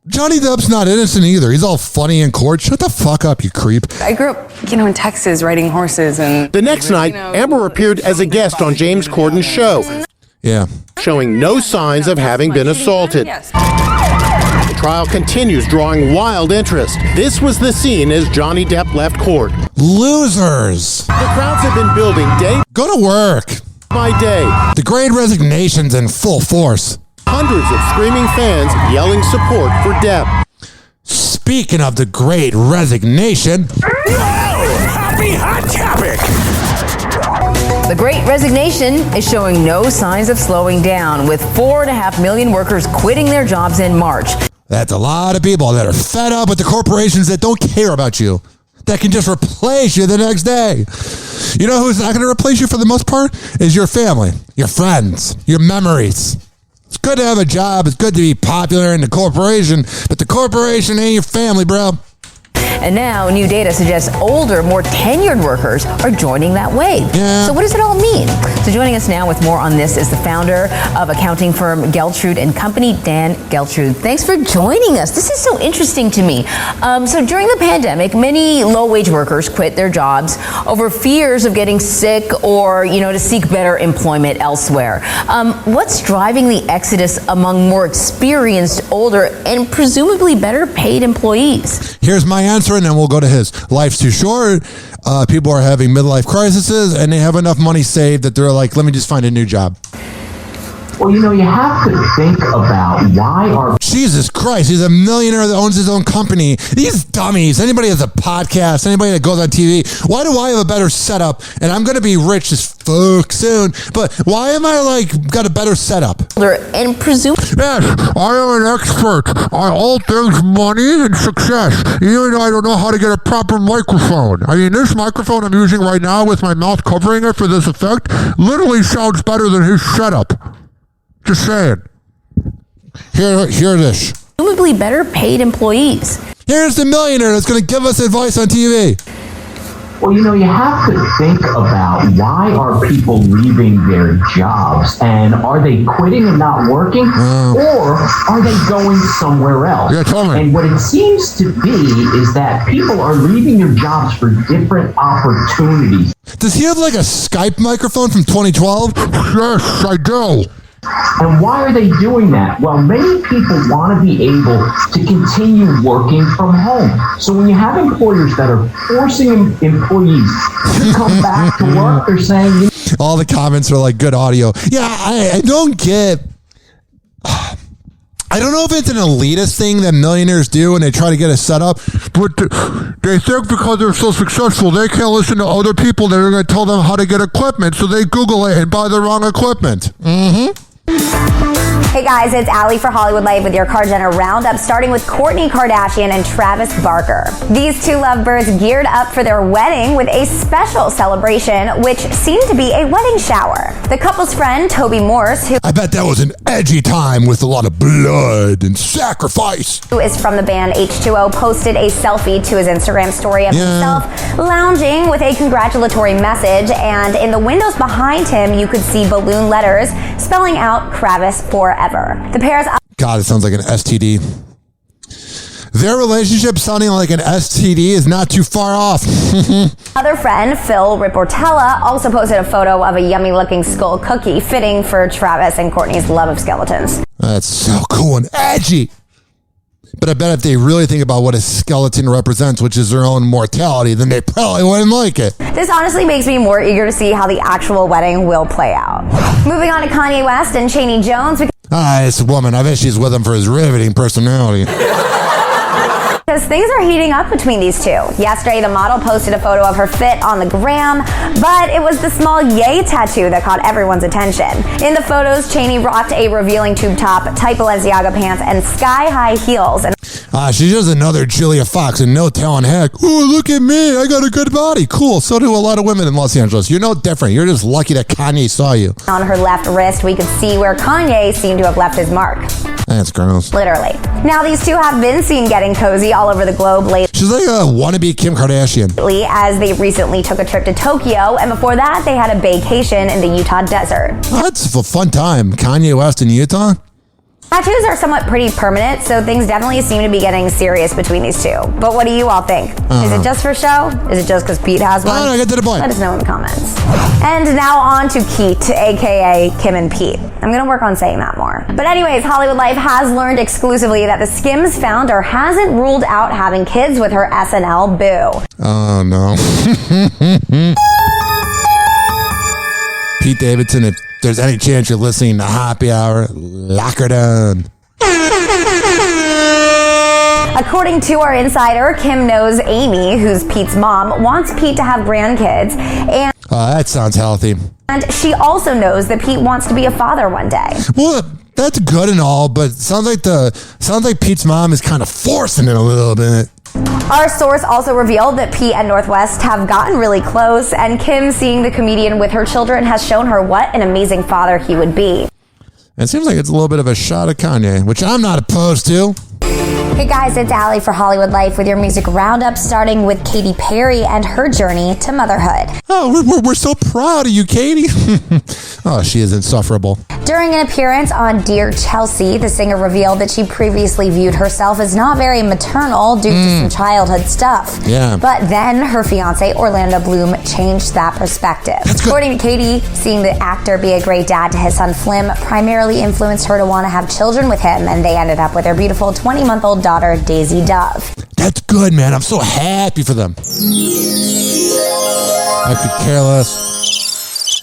Johnny Depp's not innocent either. He's all funny in court. Shut the fuck up, you creep. I grew up, in Texas riding horses. And the next night, Amber appeared as a guest on James Corden's show. Yeah. Showing no signs of having been assaulted. The trial continues, drawing wild interest. This was the scene as Johnny Depp left court. Losers. The crowds have been building day Go to work by day. The Great Resignation's in full force. Hundreds of screaming fans yelling support for Depp. Speaking of the Great Resignation. Happy Hot Topic! The Great Resignation is showing no signs of slowing down, with 4.5 million workers quitting their jobs in March. That's a lot of people that are fed up with the corporations that don't care about you, that can just replace you the next day. You know who's not going to replace you for the most part? Is your family, your friends, your memories. It's good to have a job. It's good to be popular in the corporation, but the corporation ain't your family, bro. And now, new data suggests older, more tenured workers are joining that wave. Yeah. So what does it all mean? So joining us now with more on this is the founder of accounting firm Geltrude & Company, Dan Geltrude. Thanks for joining us. This is so interesting to me. So during the pandemic, many low-wage workers quit their jobs over fears of getting sick or, to seek better employment elsewhere. What's driving the exodus among more experienced, older, and presumably better paid employees? Here's my answer, and then we'll go to his. Life's too short. People are having midlife crises, and they have enough money saved that they're like, let me just find a new job. Well, you have to think about why our... Jesus Christ, he's a millionaire that owns his own company. These dummies, anybody has a podcast, anybody that goes on TV, why do I have a better setup? And I'm going to be rich as fuck soon, but why am I got a better setup? And presume... Yes, I am an expert on all things money and success, even though I don't know how to get a proper microphone. I mean, this microphone I'm using right now with my mouth covering it for this effect literally sounds better than his setup. Just saying. Hear this. Presumably better paid employees. Here's the millionaire that's going to give us advice on TV. Well, you have to think about why are people leaving their jobs, and are they quitting and not working, or are they going somewhere else? Yeah, tell me. And what it seems to be is that people are leaving their jobs for different opportunities. Does he have a Skype microphone from 2012? Yes, I do. And why are they doing that? Well, many people want to be able to continue working from home. So when you have employers that are forcing employees to come back to work, they're saying... All the comments are good audio. Yeah, I don't get... I don't know if it's an elitist thing that millionaires do and they try to get a setup, but they think because they're so successful, they can't listen to other people that are going to tell them how to get equipment, so they Google it and buy the wrong equipment. Hey guys, it's Allie for Hollywood Life with your Kardashian Roundup, starting with Kourtney Kardashian and Travis Barker. These two lovebirds geared up for their wedding with a special celebration, which seemed to be a wedding shower. The couple's friend, Toby Morse, I bet that was an edgy time with a lot of blood and sacrifice. Who is from the band H2O, posted a selfie to his Instagram story of himself lounging with a congratulatory message, and in the windows behind him, you could see balloon letters spelling out Kravis forever. The pair's... God, it sounds like an STD. Their relationship sounding like an STD is not too far off. Other friend, Phil Riportella, also posted a photo of a yummy-looking skull cookie fitting for Travis and Kourtney's love of skeletons. That's so cool and edgy. But I bet if they really think about what a skeleton represents, which is their own mortality, then they probably wouldn't like it. This honestly makes me more eager to see how the actual wedding will play out. Moving on to Kanye West and Chaney Jones. This woman, I bet she's with him for his riveting personality. Because things are heating up between these two. Yesterday, the model posted a photo of her fit on the gram, but it was the small yay tattoo that caught everyone's attention. In the photos, Chaney rocked a revealing tube top, tight Balenciaga pants, and sky-high heels. She's just another Julia Fox and no talent hack. Oh, look at me. I got a good body. Cool. So do a lot of women in Los Angeles. You're no different. You're just lucky that Kanye saw you. On her left wrist, we could see where Kanye seemed to have left his mark. That's gross. Literally. Now, these two have been seen getting cozy all over the globe lately. She's like a wannabe Kim Kardashian. As they recently took a trip to Tokyo, and before that, they had a vacation in the Utah desert. That's a fun time. Kanye West in Utah? Tattoos are somewhat pretty permanent, so things definitely seem to be getting serious between these two. But what do you all think? Is it just for show? Is it just because Pete has one? No, get to the point. Let us know in the comments. And now on to Keat, aka Kim and Pete. I'm gonna work on saying that more. But anyways, Hollywood Life has learned exclusively that the Skims founder hasn't ruled out having kids with her SNL boo. Oh no. Pete Davidson, if there's any chance you're listening to Hoppe Hour, lock her down. According to our insider, Kim knows Amy, who's Pete's mom, wants Pete to have grandkids, and that sounds healthy. And she also knows that Pete wants to be a father one day. Well, that's good and all, but sounds like Pete's mom is kind of forcing it a little bit. Our source also revealed that Pete and Northwest have gotten really close, and Kim, seeing the comedian with her children, has shown her what an amazing father he would be. It seems like it's a little bit of a shot at Kanye, which I'm not opposed to. Hey guys, it's Allie for Hollywood Life with your music roundup, starting with Katy Perry and her journey to motherhood. Oh, we're so proud of you, Katy. Oh, she is insufferable. During an appearance on Dear Chelsea, the singer revealed that she previously viewed herself as not very maternal due to some childhood stuff. Yeah. But then her fiance, Orlando Bloom, changed that perspective. According to Katy, seeing the actor be a great dad to his son Flim primarily influenced her to want to have children with him, and they ended up with their beautiful 20-month-old daughter, Daisy Dove. That's good, man. I'm so happy for them. I could care less.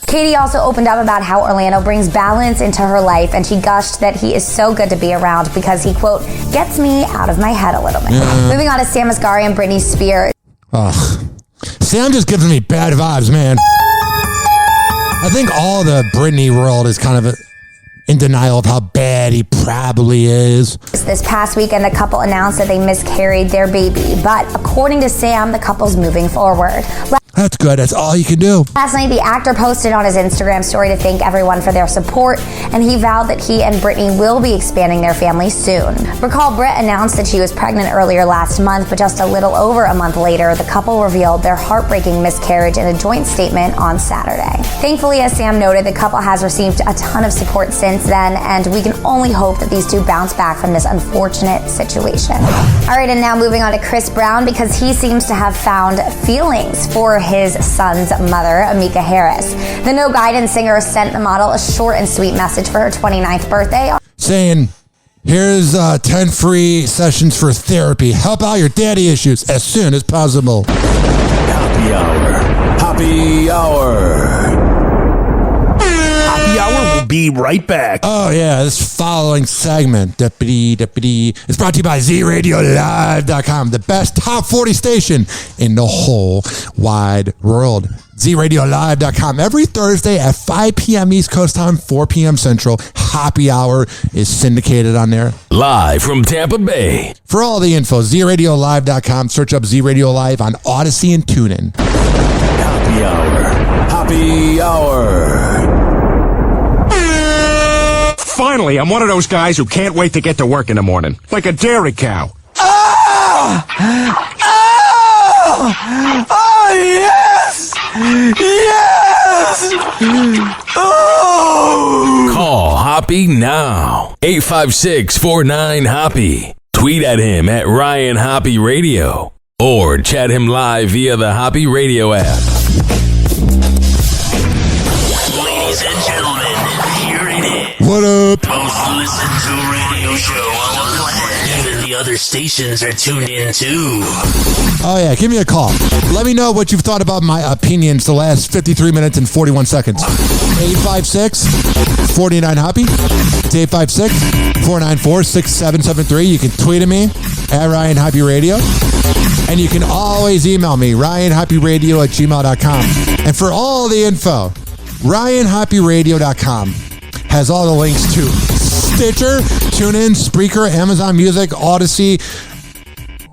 Katy also opened up about how Orlando brings balance into her life, and she gushed that he is so good to be around because he, quote, gets me out of my head a little bit. Yeah. Moving on to Sam Asghari and Britney Spears. Ugh. Sam just gives me bad vibes, man. I think all the Britney world is kind of in denial of how bad he probably is. This past weekend, the couple announced that they miscarried their baby, but according to Sam, the couple's moving forward. That's good. That's all you can do. Last night, the actor posted on his Instagram story to thank everyone for their support, and he vowed that he and Britney will be expanding their family soon. Recall, Britt announced that she was pregnant earlier last month, but just a little over a month later, the couple revealed their heartbreaking miscarriage in a joint statement on Saturday. Thankfully, as Sam noted, the couple has received a ton of support since then, and we can only hope that these two bounce back from this unfortunate situation. All right, and now moving on to Chris Brown, because he seems to have found feelings for his son's mother, Amika Harris. The No Guidance singer sent the model a short and sweet message for her 29th birthday, saying, here's 10 free sessions for therapy. Help out your daddy issues as soon as possible. Hoppe Hour. Hoppe Hour. Hoppe Hour will be right back. Oh, yeah, this following segment, is brought to you by ZRadioLive.com, the best top 40 station in the whole wide world. ZRadioLive.com. Every Thursday at 5 p.m. East Coast time, 4 p.m. Central, Hoppe Hour is syndicated on there. Live from Tampa Bay. For all the info, ZRadioLive.com. Search up ZRadio Live on Odyssey and TuneIn. Hoppe Hour. Hoppe Hour. Finally, I'm one of those guys who can't wait to get to work in the morning. Like a dairy cow. Oh! Oh! Oh, yes! Yes! Oh! Call Hoppe now. 856-49-HOPPE. Tweet at him at Ryan Hoppe Radio. Or chat him live via the Hoppe Radio app. Ladies and gentlemen, here it is. What up? Most listened to radio show on the planet. Even the other stations are tuned in too. Oh, yeah. Give me a call. Let me know what you've thought about my opinions the last 53 minutes and 41 seconds. 856-49-HOPPE. It's 856-494-6773. You can tweet at me at Ryan Hoppe Radio. And you can always email me, ryanhopperadio@gmail.com. And for all the info, ryanhopperadio.com has all the links to Stitcher, TuneIn, Spreaker, Amazon Music, Odyssey,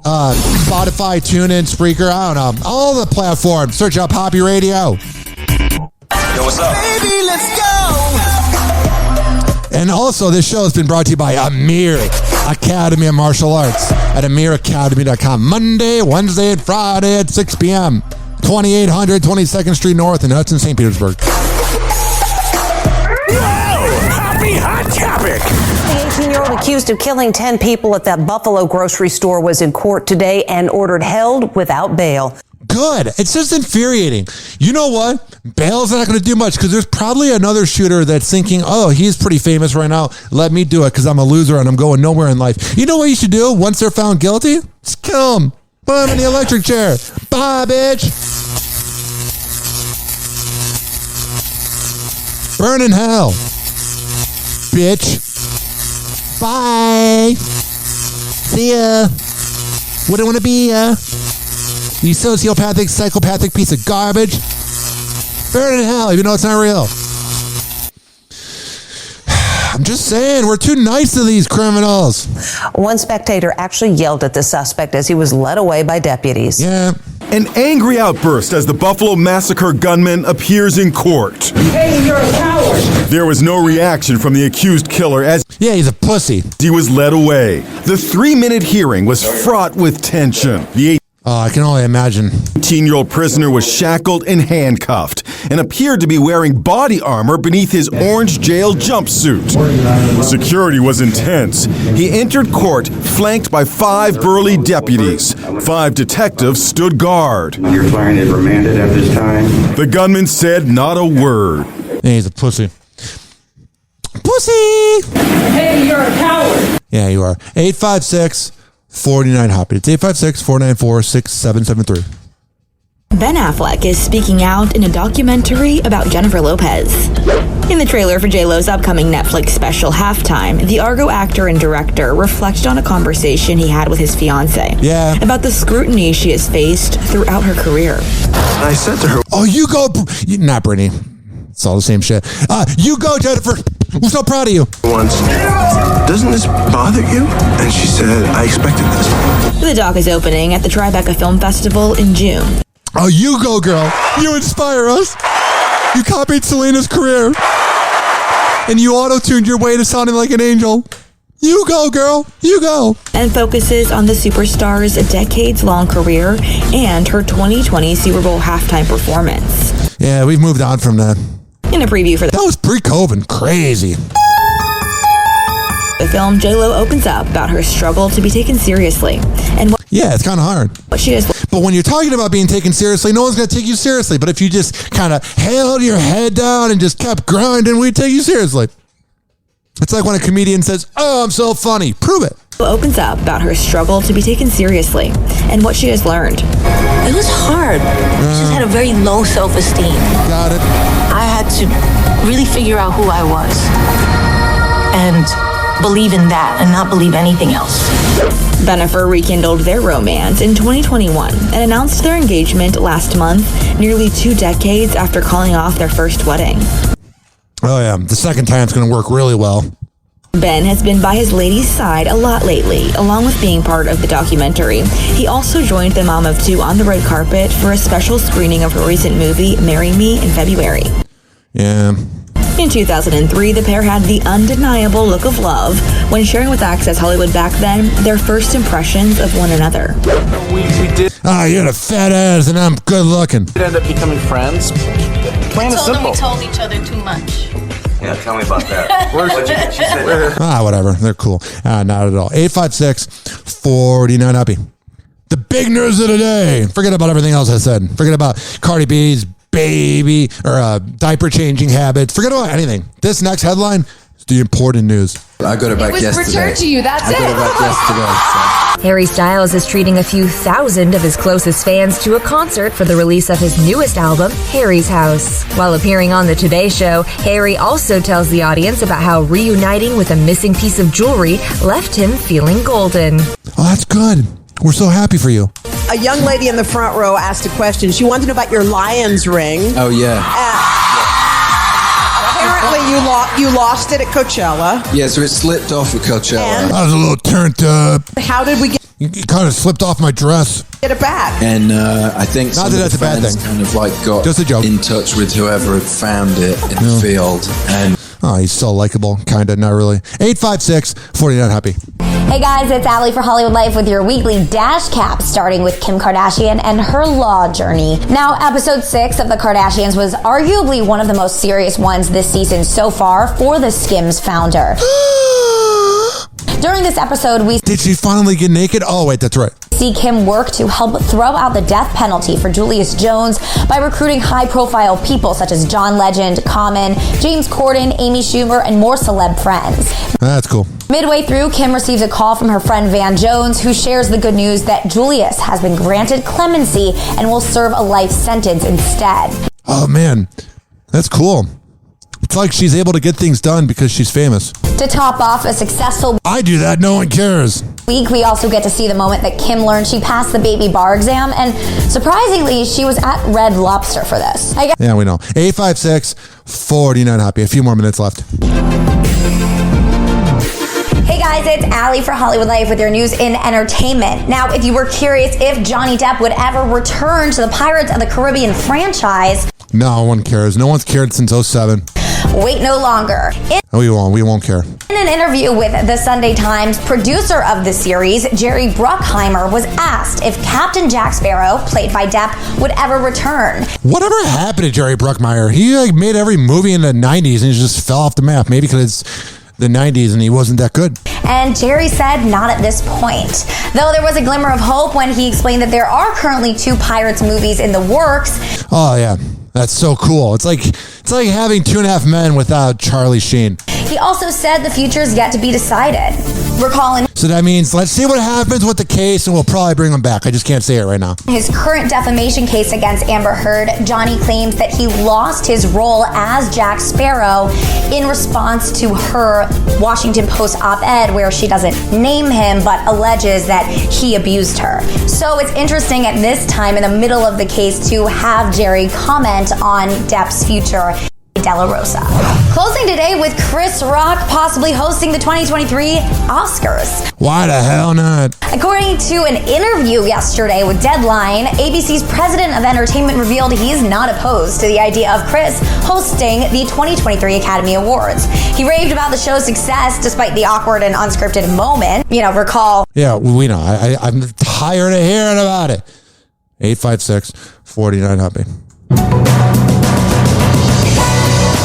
Spotify, TuneIn, Spreaker, I don't know. All the platforms. Search up Hoppe Radio. Yo, what's up? Baby, let's go! And also, this show has been brought to you by Amir Academy of Martial Arts at amiracademy.com. Monday, Wednesday, and Friday at 6 p.m. 2800 22nd Street North in Hudson, St. Petersburg. Whoa! Happy Hot Topic. The 18-year-old accused of killing 10 people at that Buffalo grocery store was in court today and ordered held without bail. Good. It's just infuriating. You know what? Bail's not going to do much because there's probably another shooter that's thinking, oh, he's pretty famous right now. Let me do it because I'm a loser and I'm going nowhere in life. You know what you should do once they're found guilty? Just kill them. Put them in the electric chair. Bye, bitch. Burn in hell. Bitch. Bye. See ya. Wouldn't want to be ya. You sociopathic, psychopathic piece of garbage. Burn in hell, even though it's not real. I'm just saying, we're too nice to these criminals. One spectator actually yelled at the suspect as he was led away by deputies. Yeah. An angry outburst as the Buffalo Massacre gunman appears in court. Hey, you're a coward! There was no reaction from the accused killer as he's a pussy. He was led away. The 3-minute hearing was fraught with tension. I can only imagine. 18-year-old prisoner was shackled and handcuffed and appeared to be wearing body armor beneath his orange jail jumpsuit. Security was intense. He entered court flanked by 5 burly deputies. 5 detectives stood guard. Your client is remanded at this time. The gunman said not a word. Yeah, he's a pussy. Pussy! Hey, you're a coward! Yeah, you are. 856-49-HOPPE. It's 856-494-6773. Ben Affleck is speaking out in a documentary about Jennifer Lopez. In the trailer for J-Lo's upcoming Netflix special Halftime, the Argo actor and director reflected on a conversation he had with his fiancée. Yeah. About the scrutiny she has faced throughout her career. I said to her, "Oh, you go, not Brittany. It's all the same shit. You go, Jennifer. I'm so proud of you." Once, doesn't this bother you? And she said, I expected this. The doc is opening at the Tribeca Film Festival in June. Oh, you go, girl. You inspire us. You copied Selena's career. And you auto-tuned your way to sounding like an angel. You go, girl. You go. And focuses on the superstar's decades-long career and her 2020 Super Bowl halftime performance. Yeah, we've moved on from that. In a preview for that was pre-COVID. Crazy. The film, J-Lo opens up about her struggle to be taken seriously. And yeah, it's kind of hard. What she does. But when you're talking about being taken seriously, no one's going to take you seriously. But if you just kind of held your head down and just kept grinding, we'd take you seriously. It's like when a comedian says, "Oh, I'm so funny." Prove it. Opens up about her struggle to be taken seriously and what she has learned. It was hard. I just had a very low self-esteem. Got it. I had to really figure out who I was and believe in that and not believe anything else. Bennifer rekindled their romance in 2021 and announced their engagement last month, nearly 2 decades after calling off their first wedding. Oh yeah, the second time's going to work really well. Ben has been by his lady's side a lot lately, along with being part of the documentary. He also joined the mom of 2 on the red carpet for a special screening of her recent movie, Marry Me, in February. Yeah. In 2003, the pair had the undeniable look of love when sharing with Access Hollywood back then their first impressions of one another. We did. You had a fat ass and I'm good looking. We end up becoming friends. Plain and simple. We told each other too much. Yeah, tell me about that. She said, whatever. They're cool. Not at all. 856-49-HOPPE. The big news of the day. Forget about everything else I said. Forget about Cardi B's baby or diaper changing habits. Forget about anything. This next headline is the important news. I got it back yesterday. It was returned to you. That's it. I got it back yesterday. Harry Styles is treating a few thousand of his closest fans to a concert for the release of his newest album, Harry's House. While appearing on The Today Show, Harry also tells the audience about how reuniting with a missing piece of jewelry left him feeling golden. Oh, that's good. We're so happy for you. A young lady in the front row asked a question. She wanted to know about your Lions ring. Oh, yeah. Apparently you lost it at Coachella. Yeah, so it slipped off at Coachella. I was a little turned up. How did we get it kind of slipped off my dress. Get it back. And I think some of the fans kind of like got just a joke. In touch with whoever had found it in the field. And oh, he's so likable. Kind of, not really. 856-49-HOPPE. Hey guys, it's Allie for Hollywood Life with your weekly dash cap, starting with Kim Kardashian and her law journey. Now, episode 6 of The Kardashians was arguably one of the most serious ones this season so far for the Skims founder. During this episode, we Did she finally get naked? Oh, wait, that's right. See Kim work to help throw out the death penalty for Julius Jones by recruiting high-profile people such as John Legend, Common, James Corden, Amy Schumer, and more celeb friends. That's cool. Midway through, Kim receives a call from her friend Van Jones, who shares the good news that Julius has been granted clemency and will serve a life sentence instead. Oh, man. That's cool. It's like she's able to get things done because she's famous. To top off a successful I do that, no one cares. week, we also get to see the moment that Kim learned she passed the baby bar exam, and surprisingly, she was at Red Lobster for this. Yeah, we know. 856-49-HOPPE. A few more minutes left. Hey guys, it's Allie for Hollywood Life with your news in entertainment. Now, if you were curious if Johnny Depp would ever return to the Pirates of the Caribbean franchise, No one cares. No one's cared since 07. wait no longer. We won't care. In an interview with the Sunday Times, producer of the series, Jerry Bruckheimer, was asked if Captain Jack Sparrow, played by Depp, would ever return. Whatever happened to Jerry Bruckheimer? He made every movie in the 90s and he just fell off the map. Maybe because it's the 90s and he wasn't that good. And Jerry said not at this point. Though there was a glimmer of hope when he explained that there are currently 2 Pirates movies in the works. Oh, yeah. That's so cool. It's like having 2.5 Men without Charlie Sheen. He also said the future is yet to be decided. Recalling So that means let's see what happens with the case and we'll probably bring him back. I just can't say it right now. his current defamation case against Amber Heard, Johnny claims that he lost his role as Jack Sparrow in response to her Washington Post op-ed where she doesn't name him but alleges that he abused her. So it's interesting at this time in the middle of the case to have Jerry comment on Depp's future. De La Rosa. Closing today with Chris Rock possibly hosting the 2023 Oscars. Why the hell not? According to an interview yesterday with Deadline, ABC's president of entertainment revealed he's not opposed to the idea of Chris hosting the 2023 Academy Awards. He raved about the show's success despite the awkward and unscripted moment. Recall. Yeah, we know. I'm tired of hearing about it. 856-49-HOPPE.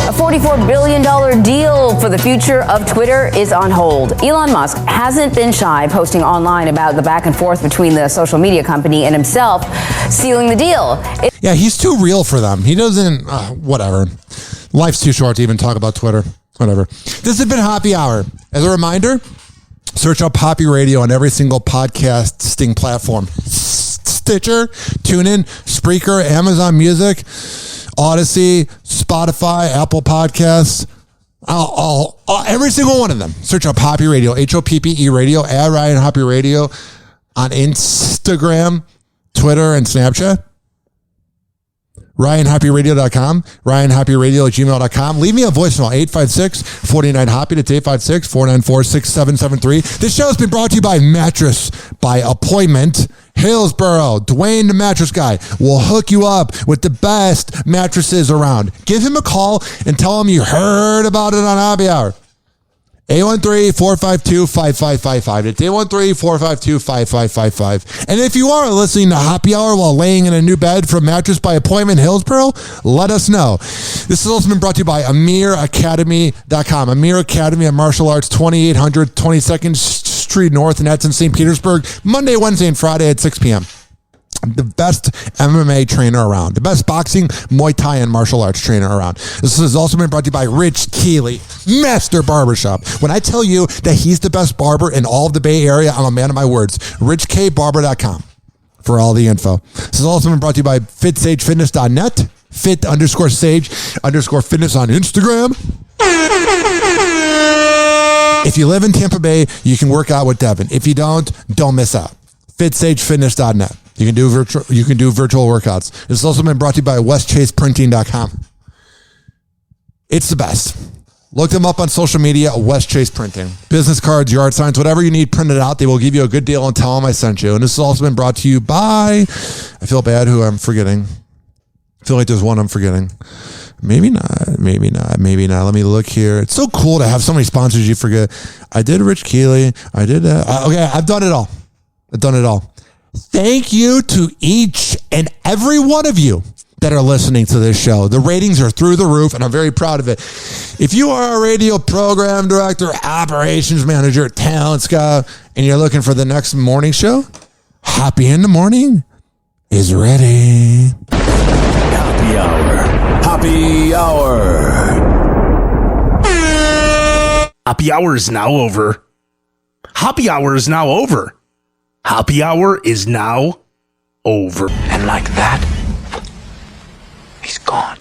A $44 billion deal for the future of Twitter is on hold. Elon Musk hasn't been shy posting online about the back and forth between the social media company and himself sealing the deal. Yeah, he's too real for them. He doesn't, whatever. Life's too short to even talk about Twitter. Whatever. This has been Hoppe Hour. As a reminder, search up Hoppe Radio on every single podcasting platform. Stitcher, TuneIn, Spreaker, Amazon Music, Odyssey, Spotify, Apple Podcasts, every single one of them. Search up Hoppe Radio, HOPPE Radio, at Ryan Hoppe Radio on Instagram, Twitter, and Snapchat. RyanHoppeRadio.com, RyanHoppeRadio@gmail.com. Leave me a voicemail, 856-49-HOPPE. That's 856-494-6773. This show has been brought to you by Mattress by Appointment. Hillsboro, Dwayne the Mattress Guy will hook you up with the best mattresses around. Give him a call and tell him you heard about it on Hoppe Hour. 813-452-5555. It's 813-452-5555. And if you are listening to Hoppe Hour while laying in a new bed from Mattress by Appointment Hillsboro, let us know. This has also been brought to you by AmirAcademy.com. Amir Academy of Martial Arts, 2800 22nd Street North, and that's in St. Petersburg, Monday, Wednesday, and Friday at 6 p.m. The best MMA trainer around. The best boxing, Muay Thai, and martial arts trainer around. This has also been brought to you by Rich Keeley, Master Barbershop. When I tell you that he's the best barber in all of the Bay Area, I'm a man of my words. RichKBarber.com for all the info. This has also been brought to you by FitSageFitness.net, fit_sage_fitness on Instagram. If you live in Tampa Bay, you can work out with Devin. If you don't miss out. FitSageFitness.net. You can do virtual workouts. It's also been brought to you by WestChasePrinting.com. It's the best. Look them up on social media, West Chase Printing. Business cards, yard signs, whatever you need printed out, they will give you a good deal and tell them I sent you. And this has also been brought to you by, I feel bad who I'm forgetting. I feel like there's one I'm forgetting. Maybe not. Let me look here. It's so cool to have so many sponsors you forget. I did Rich Keeley. I did okay, I've done it all. Thank you to each and every one of you that are listening to this show. The ratings are through the roof, and I'm very proud of it. If you are a radio program director, operations manager, talent scout, and you're looking for the next morning show, Hoppe In The Morning is ready. Happy Hour. Happy Hour. Happy Hour is now over. Happy Hour is now over. Happy Hour is now over. And like that, he's gone.